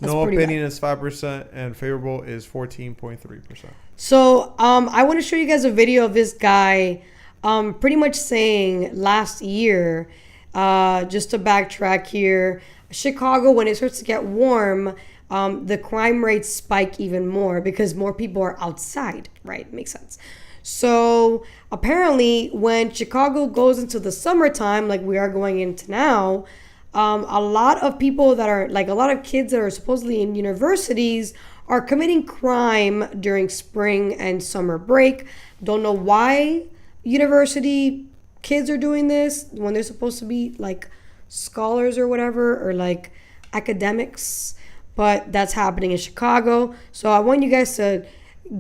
No opinion is 5%, and favorable is 14.3%. So I want to show you guys a video of this guy pretty much saying last year, just to backtrack here, Chicago, when it starts to get warm, the crime rates spike even more because more people are outside, right? Makes sense. So apparently when Chicago goes into the summertime, like we are going into now, a lot of people that are a lot of kids that are supposedly in universities are committing crime during spring and summer break. Don't know why university kids are doing this when they're supposed to be scholars or whatever, or academics, but that's happening in Chicago. So I want you guys to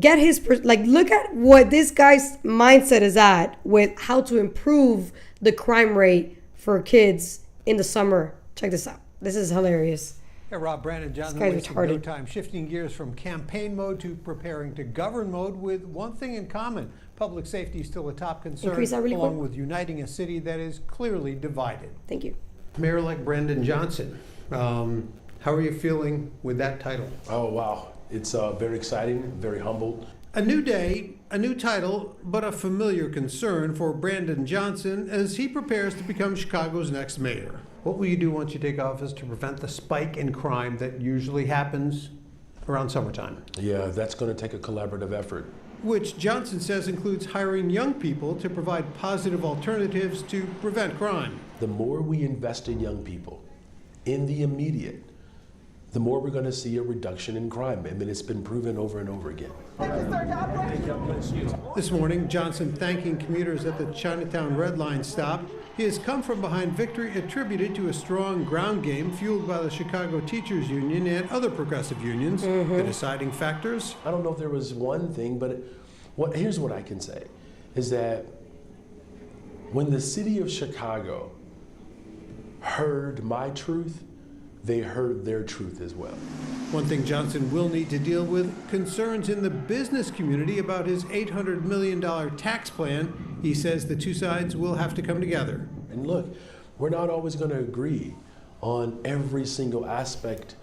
get his look at what this guy's mindset is at with how to improve the crime rate for kids in the summer. Check this out. This is hilarious. Hey, Rob, Brandon Johnson, wasting no time shifting gears from campaign mode to preparing to govern mode with one thing in common. Public safety is still a top concern, along with uniting a city that is clearly divided. Thank you. Mayor-elect Brandon Johnson, how are you feeling with that title? Oh, wow. It's very exciting, very humbled. A new day, a new title, but a familiar concern for Brandon Johnson as he prepares to become Chicago's next mayor. What will you do once you take office to prevent the spike in crime that usually happens around summertime? Yeah, that's going to take a collaborative effort. Which Johnson says includes hiring young people to provide positive alternatives to prevent crime. The more we invest in young people in the immediate, the more we're going to see a reduction in crime. I mean, it's been proven over and over again. This morning, Johnson thanking commuters at the Chinatown Red Line stop. He has come from behind victory attributed to a strong ground game fueled by the Chicago Teachers Union and other progressive unions. The deciding factors? I don't know if there was one thing, but here's what I can say, is that when the city of Chicago heard my truth, they heard their truth as well. One thing Johnson will need to deal with, concerns in the business community about his $800 million tax plan. He says the two sides will have to come together. And look, we're not always going to agree on every single aspect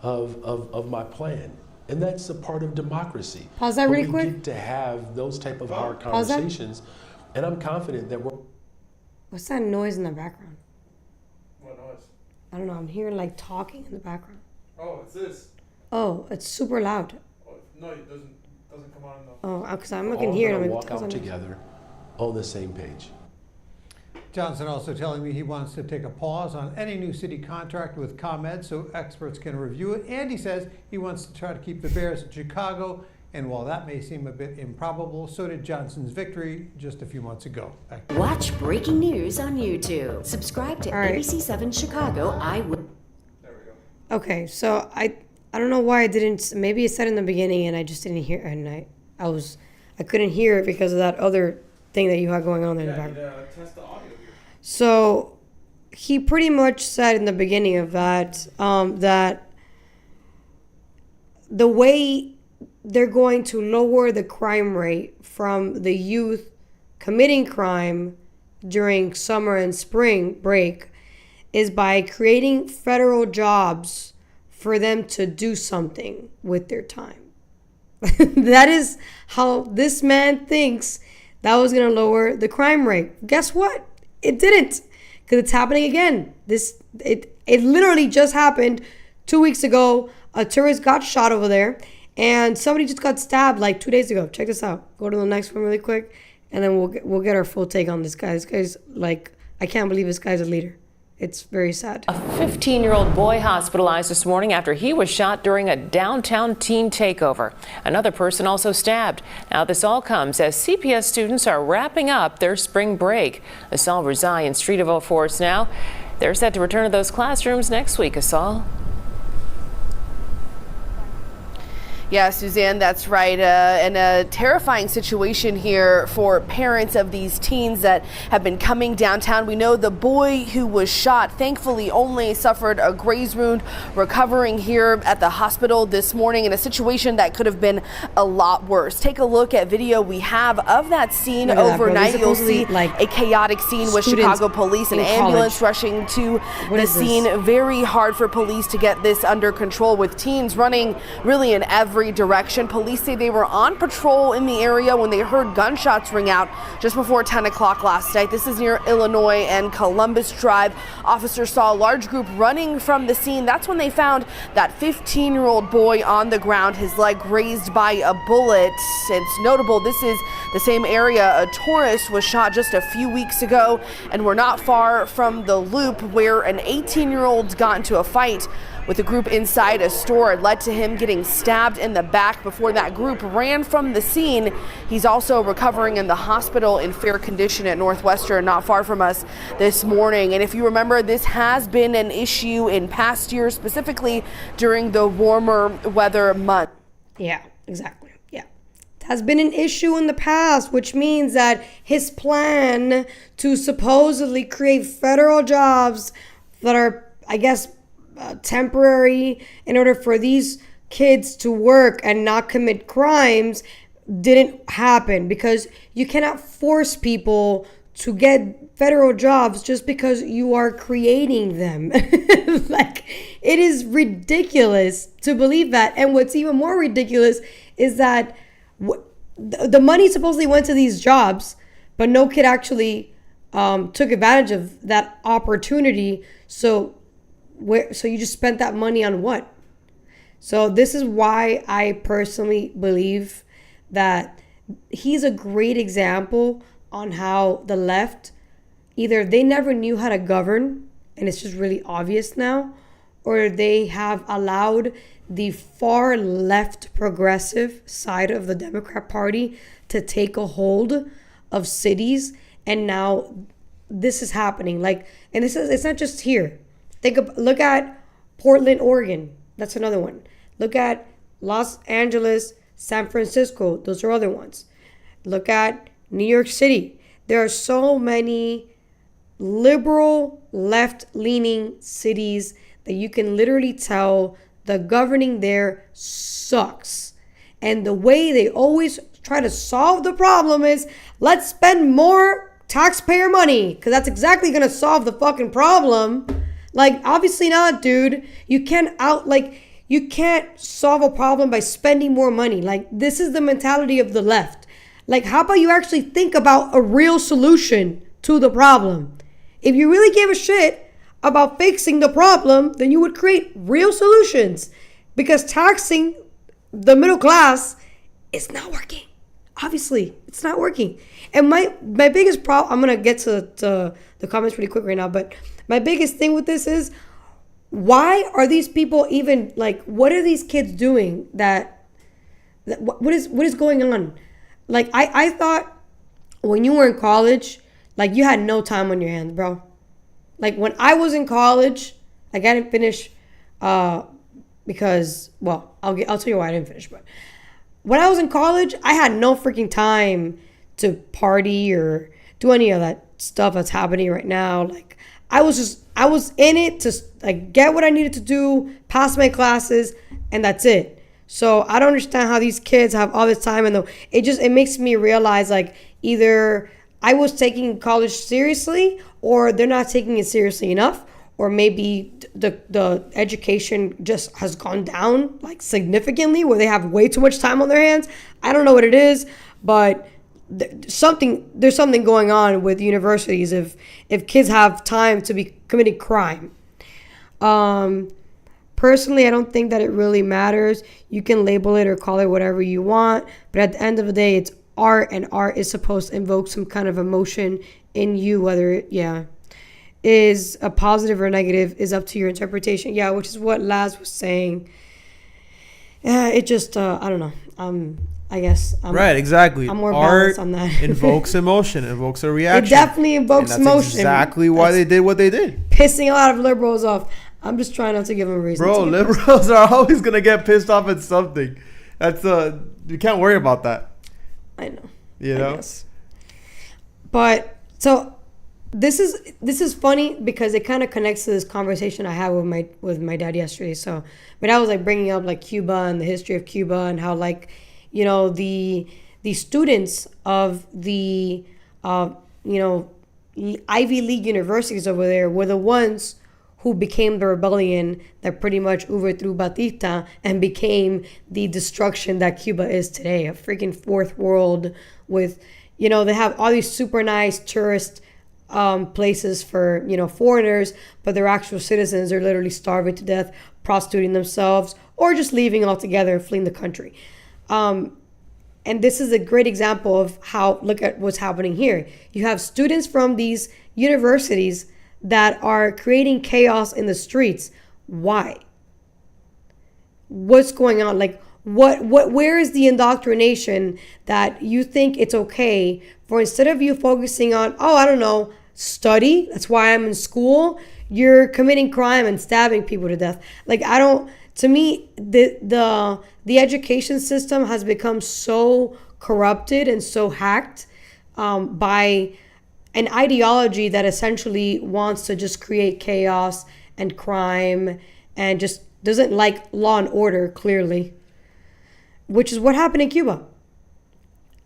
of my plan. And that's a part of democracy. Pause that really quick. We get to have those type of hard conversations. And I'm confident that we're... What's that noise in the background? What noise? I don't know. I'm hearing talking in the background. Oh, it's this. Oh, it's super loud. Oh, no, it doesn't come on though. Oh, because I'm looking here. All walk out together on the same page. Johnson also telling me he wants to take a pause on any new city contract with ComEd so experts can review it. And he says he wants to try to keep the Bears in Chicago. And while that may seem a bit improbable, so did Johnson's victory just a few months ago. Watch breaking news on YouTube. Subscribe to ABC7 Chicago. There we go. Okay, so I don't know why I didn't. Maybe it said in the beginning and I just didn't hear. And I couldn't hear it because of that other thing that you had going on in the background. Test the audio here. So he pretty much said in the beginning of that that the way they're going to lower the crime rate from the youth committing crime during summer and spring break is by creating federal jobs for them to do something with their time. That is how this man thinks that was going to lower the crime rate. Guess what? It didn't, because it's happening again. It literally just happened 2 weeks ago. A tourist got shot over there. And somebody just got stabbed 2 days ago. Check this out. Go to the next one really quick, and then we'll get our full take on this guy. This guy's I can't believe this guy's a leader. It's very sad. A 15-year-old boy hospitalized this morning after he was shot during a downtown teen takeover. Another person also stabbed. Now this all comes as CPS students are wrapping up their spring break. Asal Rizai in Street of 04 now. They're set to return to those classrooms next week, Asal. Yeah, Suzanne, that's right. And a terrifying situation here for parents of these teens that have been coming downtown. We know the boy who was shot, thankfully, only suffered a graze wound, recovering here at the hospital this morning in a situation that could have been a lot worse. Take a look at video we have of that scene overnight. You'll see a chaotic scene with Chicago police and ambulance rushing to the scene. Very hard for police to get this under control, with teens running really in every direction. Police say they were on patrol in the area when they heard gunshots ring out just before 10 o'clock last night. This is near Illinois and Columbus Drive. Officers saw a large group running from the scene. That's when they found that 15-year-old boy on the ground, his leg grazed by a bullet. It's notable this is the same area a tourist was shot just a few weeks ago, and we're not far from the Loop, where an 18-year-old got into a fight with a group inside a store. It led to him getting stabbed in the back before that group ran from the scene. He's also recovering in the hospital in fair condition at Northwestern, not far from us this morning. And if you remember, this has been an issue in past years, specifically during the warmer weather month. Yeah, exactly. Yeah. It has been an issue in the past, which means that his plan to supposedly create federal jobs that are, I guess, temporary in order for these kids to work and not commit crimes didn't happen, because you cannot force people to get federal jobs just because you are creating them. Like, it is ridiculous to believe that. And what's even more ridiculous is that the money supposedly went to these jobs, but no kid actually took advantage of that opportunity. So you just spent that money on what? So this is why I personally believe that he's a great example on how the left, either they never knew how to govern, and it's just really obvious now, or they have allowed the far left progressive side of the Democrat Party to take a hold of cities. And now this is happening. It's not just here. Look at Portland, Oregon. That's another one. Look at Los Angeles, San Francisco. Those are other ones. Look at New York City. There are so many liberal, left-leaning cities that you can literally tell the governing there sucks. And the way they always try to solve the problem is, let's spend more taxpayer money, because that's exactly going to solve the fucking problem. Like, obviously not, dude. You can't solve a problem by spending more money. Like, this is the mentality of the left. Like, how about you actually think about a real solution to the problem? If you really gave a shit about fixing the problem, then you would create real solutions. Because taxing the middle class is not working. Obviously, it's not working. And my biggest problem, I'm going to get to the comments pretty quick right now, but my biggest thing with this is, why are these people even, like, what are these kids doing what is going on? Like, I thought when you were in college, like, you had no time on your hands, bro. Like, when I was in college, like, I didn't finish because, well, I'll tell you why I didn't finish, but when I was in college, I had no freaking time to party or do any of that stuff that's happening right now. Like, I was in it to, like, get what I needed to do, pass my classes, and that's it. So I don't understand how these kids have all this time, and it makes me realize, like, either I was taking college seriously, or they're not taking it seriously enough, or maybe the education just has gone down, like, significantly, where they have way too much time on their hands. I don't know what it is, but there's something going on with universities if kids have time to be committing crime. Personally, I don't think that it really matters. You can label it or call it whatever you want, but at the end of the day, it's art, and art is supposed to invoke some kind of emotion in you, whether it is a positive or negative is up to your interpretation. Yeah, which is what Laz was saying. It just I don't know. I guess right, exactly. I'm more balanced on that. Invokes emotion, invokes a reaction. It definitely invokes and that's emotion. Exactly why they did what they did. Pissing a lot of liberals off. I'm just trying not to give them a reason. Bro, liberals are always gonna get pissed off at something. That's you can't worry about that. I know. You know. I guess. But so this is funny because it kind of connects to this conversation I had with my dad yesterday. So, but I was like bringing up like Cuba and the history of Cuba and how like, you know, the students of the you know, Ivy League universities over there were the ones who became the rebellion that pretty much overthrew Batista and became the destruction that Cuba is today. A freaking fourth world with, you know, they have all these super nice tourist places for, you know, foreigners, but their actual citizens are literally starving to death, prostituting themselves, or just leaving altogether and fleeing the country. And this is a great example of how, look at what's happening here. You have students from these universities that are creating chaos in the streets. Why? What's going on? Like, where is the indoctrination that you think it's okay for, instead of you focusing on, oh, I don't know, study, that's why I'm in school, you're committing crime and stabbing people to death. Like, to me, the education system has become so corrupted and so hacked by an ideology that essentially wants to just create chaos and crime and just doesn't like law and order, clearly, which is what happened in Cuba.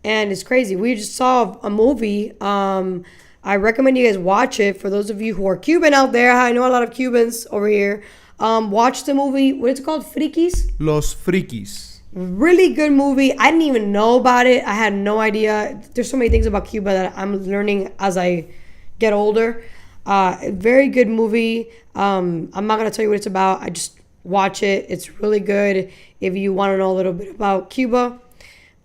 And it's crazy. We just saw a movie. I recommend you guys watch it. For those of you who are Cuban out there, I know a lot of Cubans over here. Watch the movie. What is it called? Frikis? Los Frikis. Really good movie. I didn't even know about it. I had no idea. There's so many things about Cuba that I'm learning as I get older. Very good movie. I'm not going to tell you what it's about. I just watch it. It's really good if you want to know a little bit about Cuba.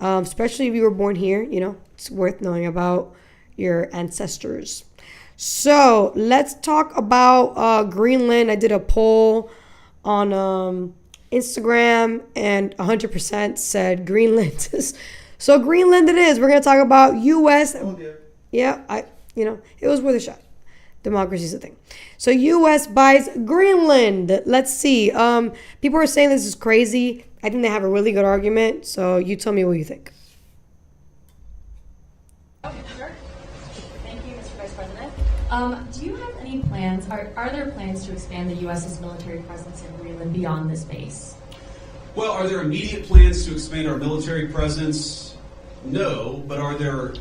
Especially if you were born here, you know, it's worth knowing about your ancestors. So let's talk about Greenland. I did a poll on Instagram and 100% said Greenland. So Greenland it is. We're going to talk about U.S. Yeah, it was worth a shot. Democracy's a thing. So U.S. buys Greenland. Let's see. People are saying this is crazy. I think they have a really good argument. So you tell me what you think. Okay, sure. Thank you, Mr. Vice President. Do you have any plans, are there plans to expand the U.S.'s military presence in Greenland beyond this base? Well, are there immediate plans to expand our military presence? No, but are there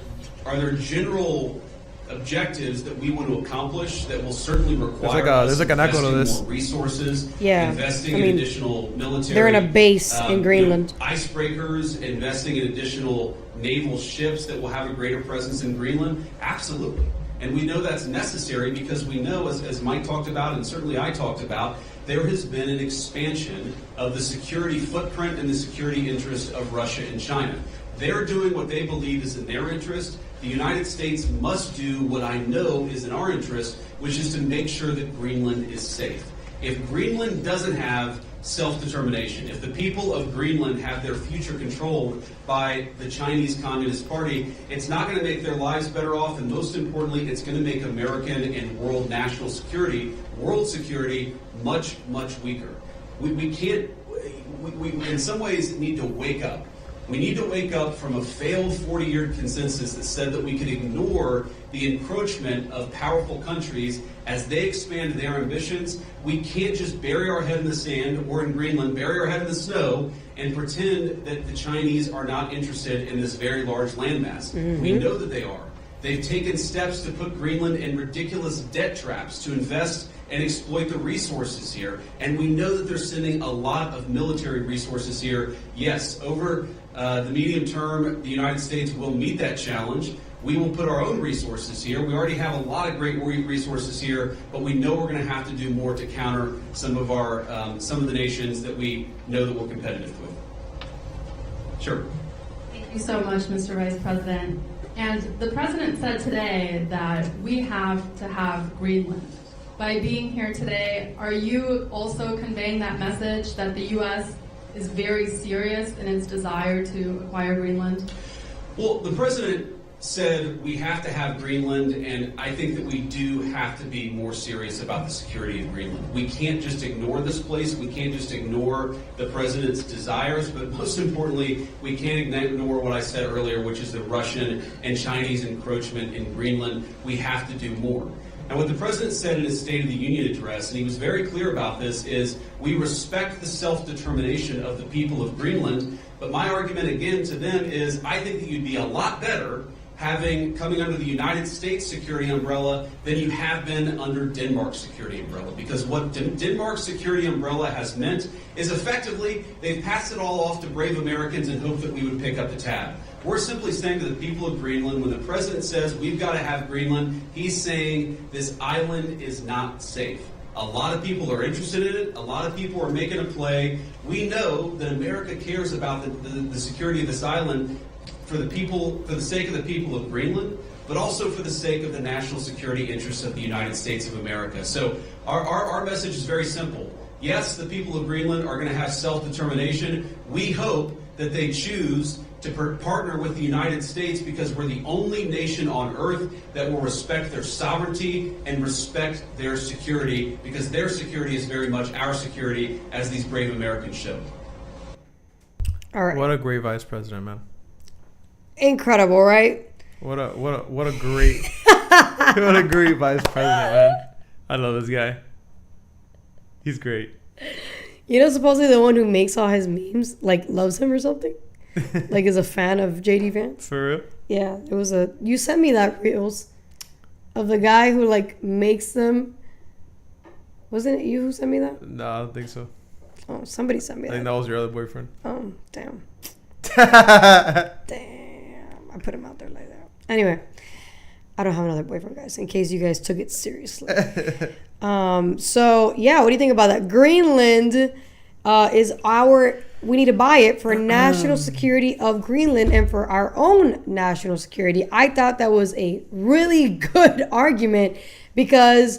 general objectives that we want to accomplish that will certainly require there's an echo to this. more resources, Yeah, investing in additional military. They're in a base in Greenland. Icebreakers, investing in additional naval ships that will have a greater presence in Greenland? Absolutely. And we know that's necessary because we know, as Mike talked about and certainly I talked about, there has been an expansion of the security footprint and the security interest of Russia and China. They're doing what they believe is in their interest. The United States must do what I know is in our interest, which is to make sure that Greenland is safe. If Greenland doesn't have self-determination, if the people of Greenland have their future controlled by the Chinese Communist Party, it's not going to make their lives better off, and most importantly, it's going to make American and world national security, world security, much, much weaker. We can't, we in some ways need to wake up. We need to wake up from a failed 40-year consensus that said that we could ignore the encroachment of powerful countries as they expand their ambitions. We can't just bury our head in the sand, or in Greenland, bury our head in the snow and pretend that the Chinese are not interested in this very large landmass. Mm-hmm. We know that they are. They've taken steps to put Greenland in ridiculous debt traps to invest and exploit the resources here. And we know that they're sending a lot of military resources here. Yes, over the medium term, the United States will meet that challenge. We will put our own resources here. We already have a lot of great resources here, but we know we're going to have to do more to counter some of the nations that we know that we're competitive with. Sure. Thank you so much, Mr. Vice President. And the President said today that we have to have Greenland. By being here today, are you also conveying that message that the U.S. is very serious in its desire to acquire Greenland? Well, the President said we have to have Greenland, and I think that we do have to be more serious about the security of Greenland. We can't just ignore this place. We can't just ignore the president's desires, but most importantly, we can't ignore what I said earlier, which is the Russian and Chinese encroachment in Greenland. We have to do more. And what the president said in his State of the Union address, and he was very clear about this, is we respect the self-determination of the people of Greenland, but my argument again to them is I think that you'd be a lot better coming under the United States security umbrella than you have been under Denmark's security umbrella. Because what Denmark's security umbrella has meant is effectively they've passed it all off to brave Americans and hope that we would pick up the tab. We're simply saying to the people of Greenland, when the president says we've got to have Greenland, he's saying this island is not safe. A lot of people are interested in it. A lot of people are making a play. We know that America cares about the security of this island for the sake of the people of Greenland, but also for the sake of the national security interests of the United States of America. So our message is very simple. Yes, the people of Greenland are going to have self-determination. We hope that they choose to partner with the United States because we're the only nation on earth that will respect their sovereignty and respect their security, because their security is very much our security, as these brave Americans showed. All right. What a great vice president, man. Incredible, right? What a great what a great vice president, man. I love this guy. He's great. You know, supposedly the one who makes all his memes loves him or something. Like is a fan of JD Vance. For real? Yeah, it was you sent me that reels of the guy who makes them. Wasn't it you who sent me that? No, I don't think so. Oh, somebody sent me I that. think that was your other boyfriend. Oh, damn. Damn. I put him out there like that. Anyway, I don't have another boyfriend, guys, in case you guys took it seriously. So, yeah, what do you think about that? Greenland is we need to buy it for national security of Greenland and for our own national security. I thought that was a really good argument because,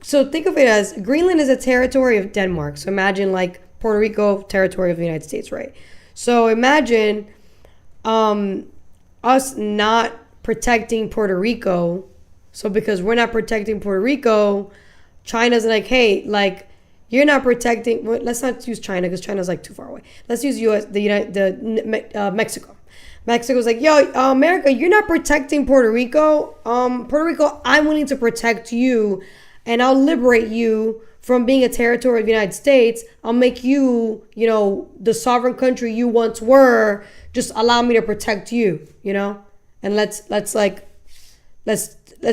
so think of it as Greenland is a territory of Denmark. So imagine Puerto Rico, territory of the United States, right? So imagine us not protecting Puerto Rico. So because we're not protecting Puerto Rico, China's hey, you're not protecting. Well, let's not use China because China's too far away. Let's use Mexico. Mexico's yo, America, you're not protecting Puerto Rico. Puerto Rico, I'm willing to protect you, and I'll liberate you from being a territory of the United States. I'll make you, the sovereign country you once were. Just allow me to protect you, and let's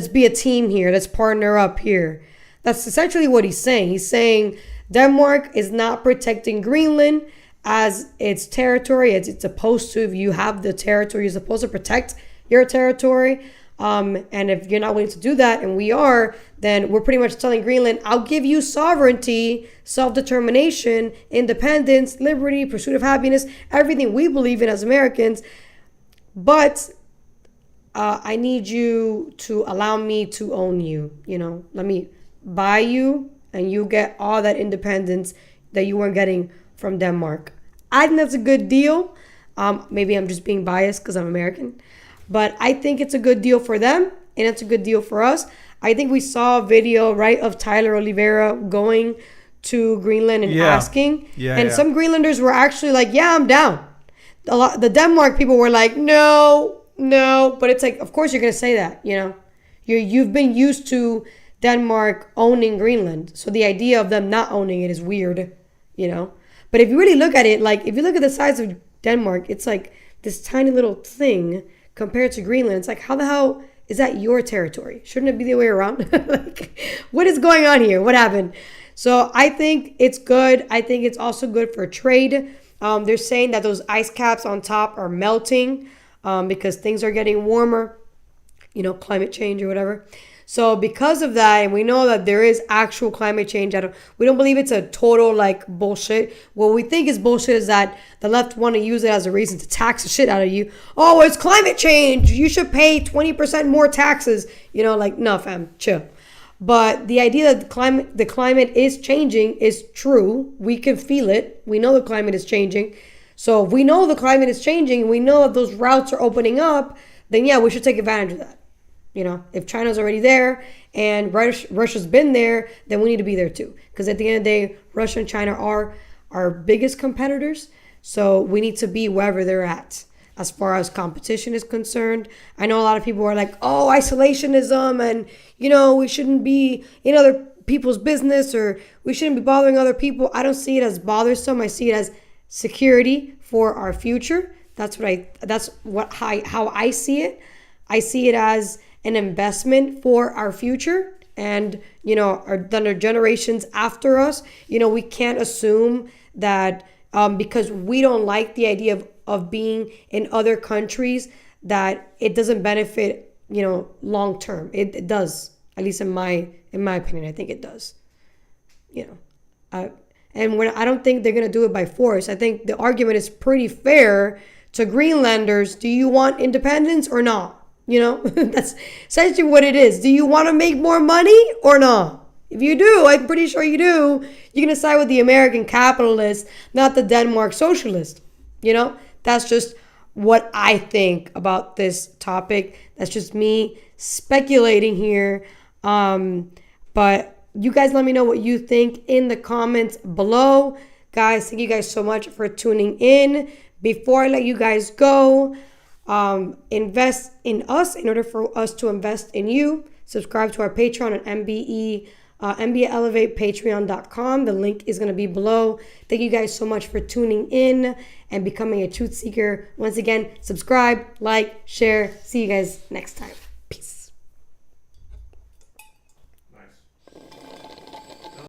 be a team here. Let's partner up here. That's essentially what he's saying. He's saying Denmark is not protecting Greenland as its territory, as it's supposed to. If you have the territory, you're supposed to protect your territory. And if you're not willing to do that, and we are, then we're pretty much telling Greenland, I'll give you sovereignty, self-determination, independence, liberty, pursuit of happiness, everything we believe in as Americans. But I need you to allow me to own you. Let me buy you, and you get all that independence that you weren't getting from Denmark. I think that's a good deal. Maybe I'm just being biased because I'm American. But I think it's a good deal for them, and it's a good deal for us. I think we saw a video, right, of Tyler Oliveira going to Greenland and asking. And some Greenlanders were actually yeah, I'm down. The Denmark people were no. But it's of course you're going to say that, You've been used to Denmark owning Greenland. So the idea of them not owning it is weird, But if you really look at it, if you look at the size of Denmark, it's this tiny little thing compared to Greenland. It's how the hell is that your territory? Shouldn't it be the other way around? What is going on here? What happened? So I think it's good. I think it's also good for trade. They're saying that those ice caps on top are melting because things are getting warmer, climate change or whatever. So because of that, and we know that there is actual climate change, we don't believe it's a total bullshit. What we think is bullshit is that the left want to use it as a reason to tax the shit out of you. Oh, it's climate change. You should pay 20% more taxes. No, fam, chill. But the idea that the climate is changing is true. We can feel it. We know the climate is changing. So if we know the climate is changing, and we know that those routes are opening up, then yeah, we should take advantage of that. You know, if China's already there and Russia's been there, then we need to be there too. Because at the end of the day, Russia and China are our biggest competitors. So we need to be wherever they're at as far as competition is concerned. I know a lot of people are like, oh, isolationism, and, you know, we shouldn't be in other people's business, or we shouldn't be bothering other people. I don't see it as bothersome. I see it as security for our future. That's how I see it. I see it as an investment for our future, and, you know, our generations after us. You know, we can't assume that because we don't like the idea of being in other countries, that it doesn't benefit, you know, long term. It does, at least in my opinion. I think it does. You know, and when I don't think they're gonna do it by force. I think the argument is pretty fair to Greenlanders. Do you want independence or not? You know, that's essentially what it is. Do you want to make more money or not? If you do, I'm pretty sure you do, you're going to side with the American capitalist, not the Denmark socialist. You know, that's just what I think about this topic. That's just me speculating here. But you guys let me know what you think in the comments below. Guys, thank you guys so much for tuning in. Before I let you guys go, invest in us in order for us to invest in you. Subscribe to our Patreon at MBA Elevate, patreon.com. The link is going to be below. Thank you guys so much for tuning in and becoming a truth seeker. Once again, subscribe, like, share. See you guys next time.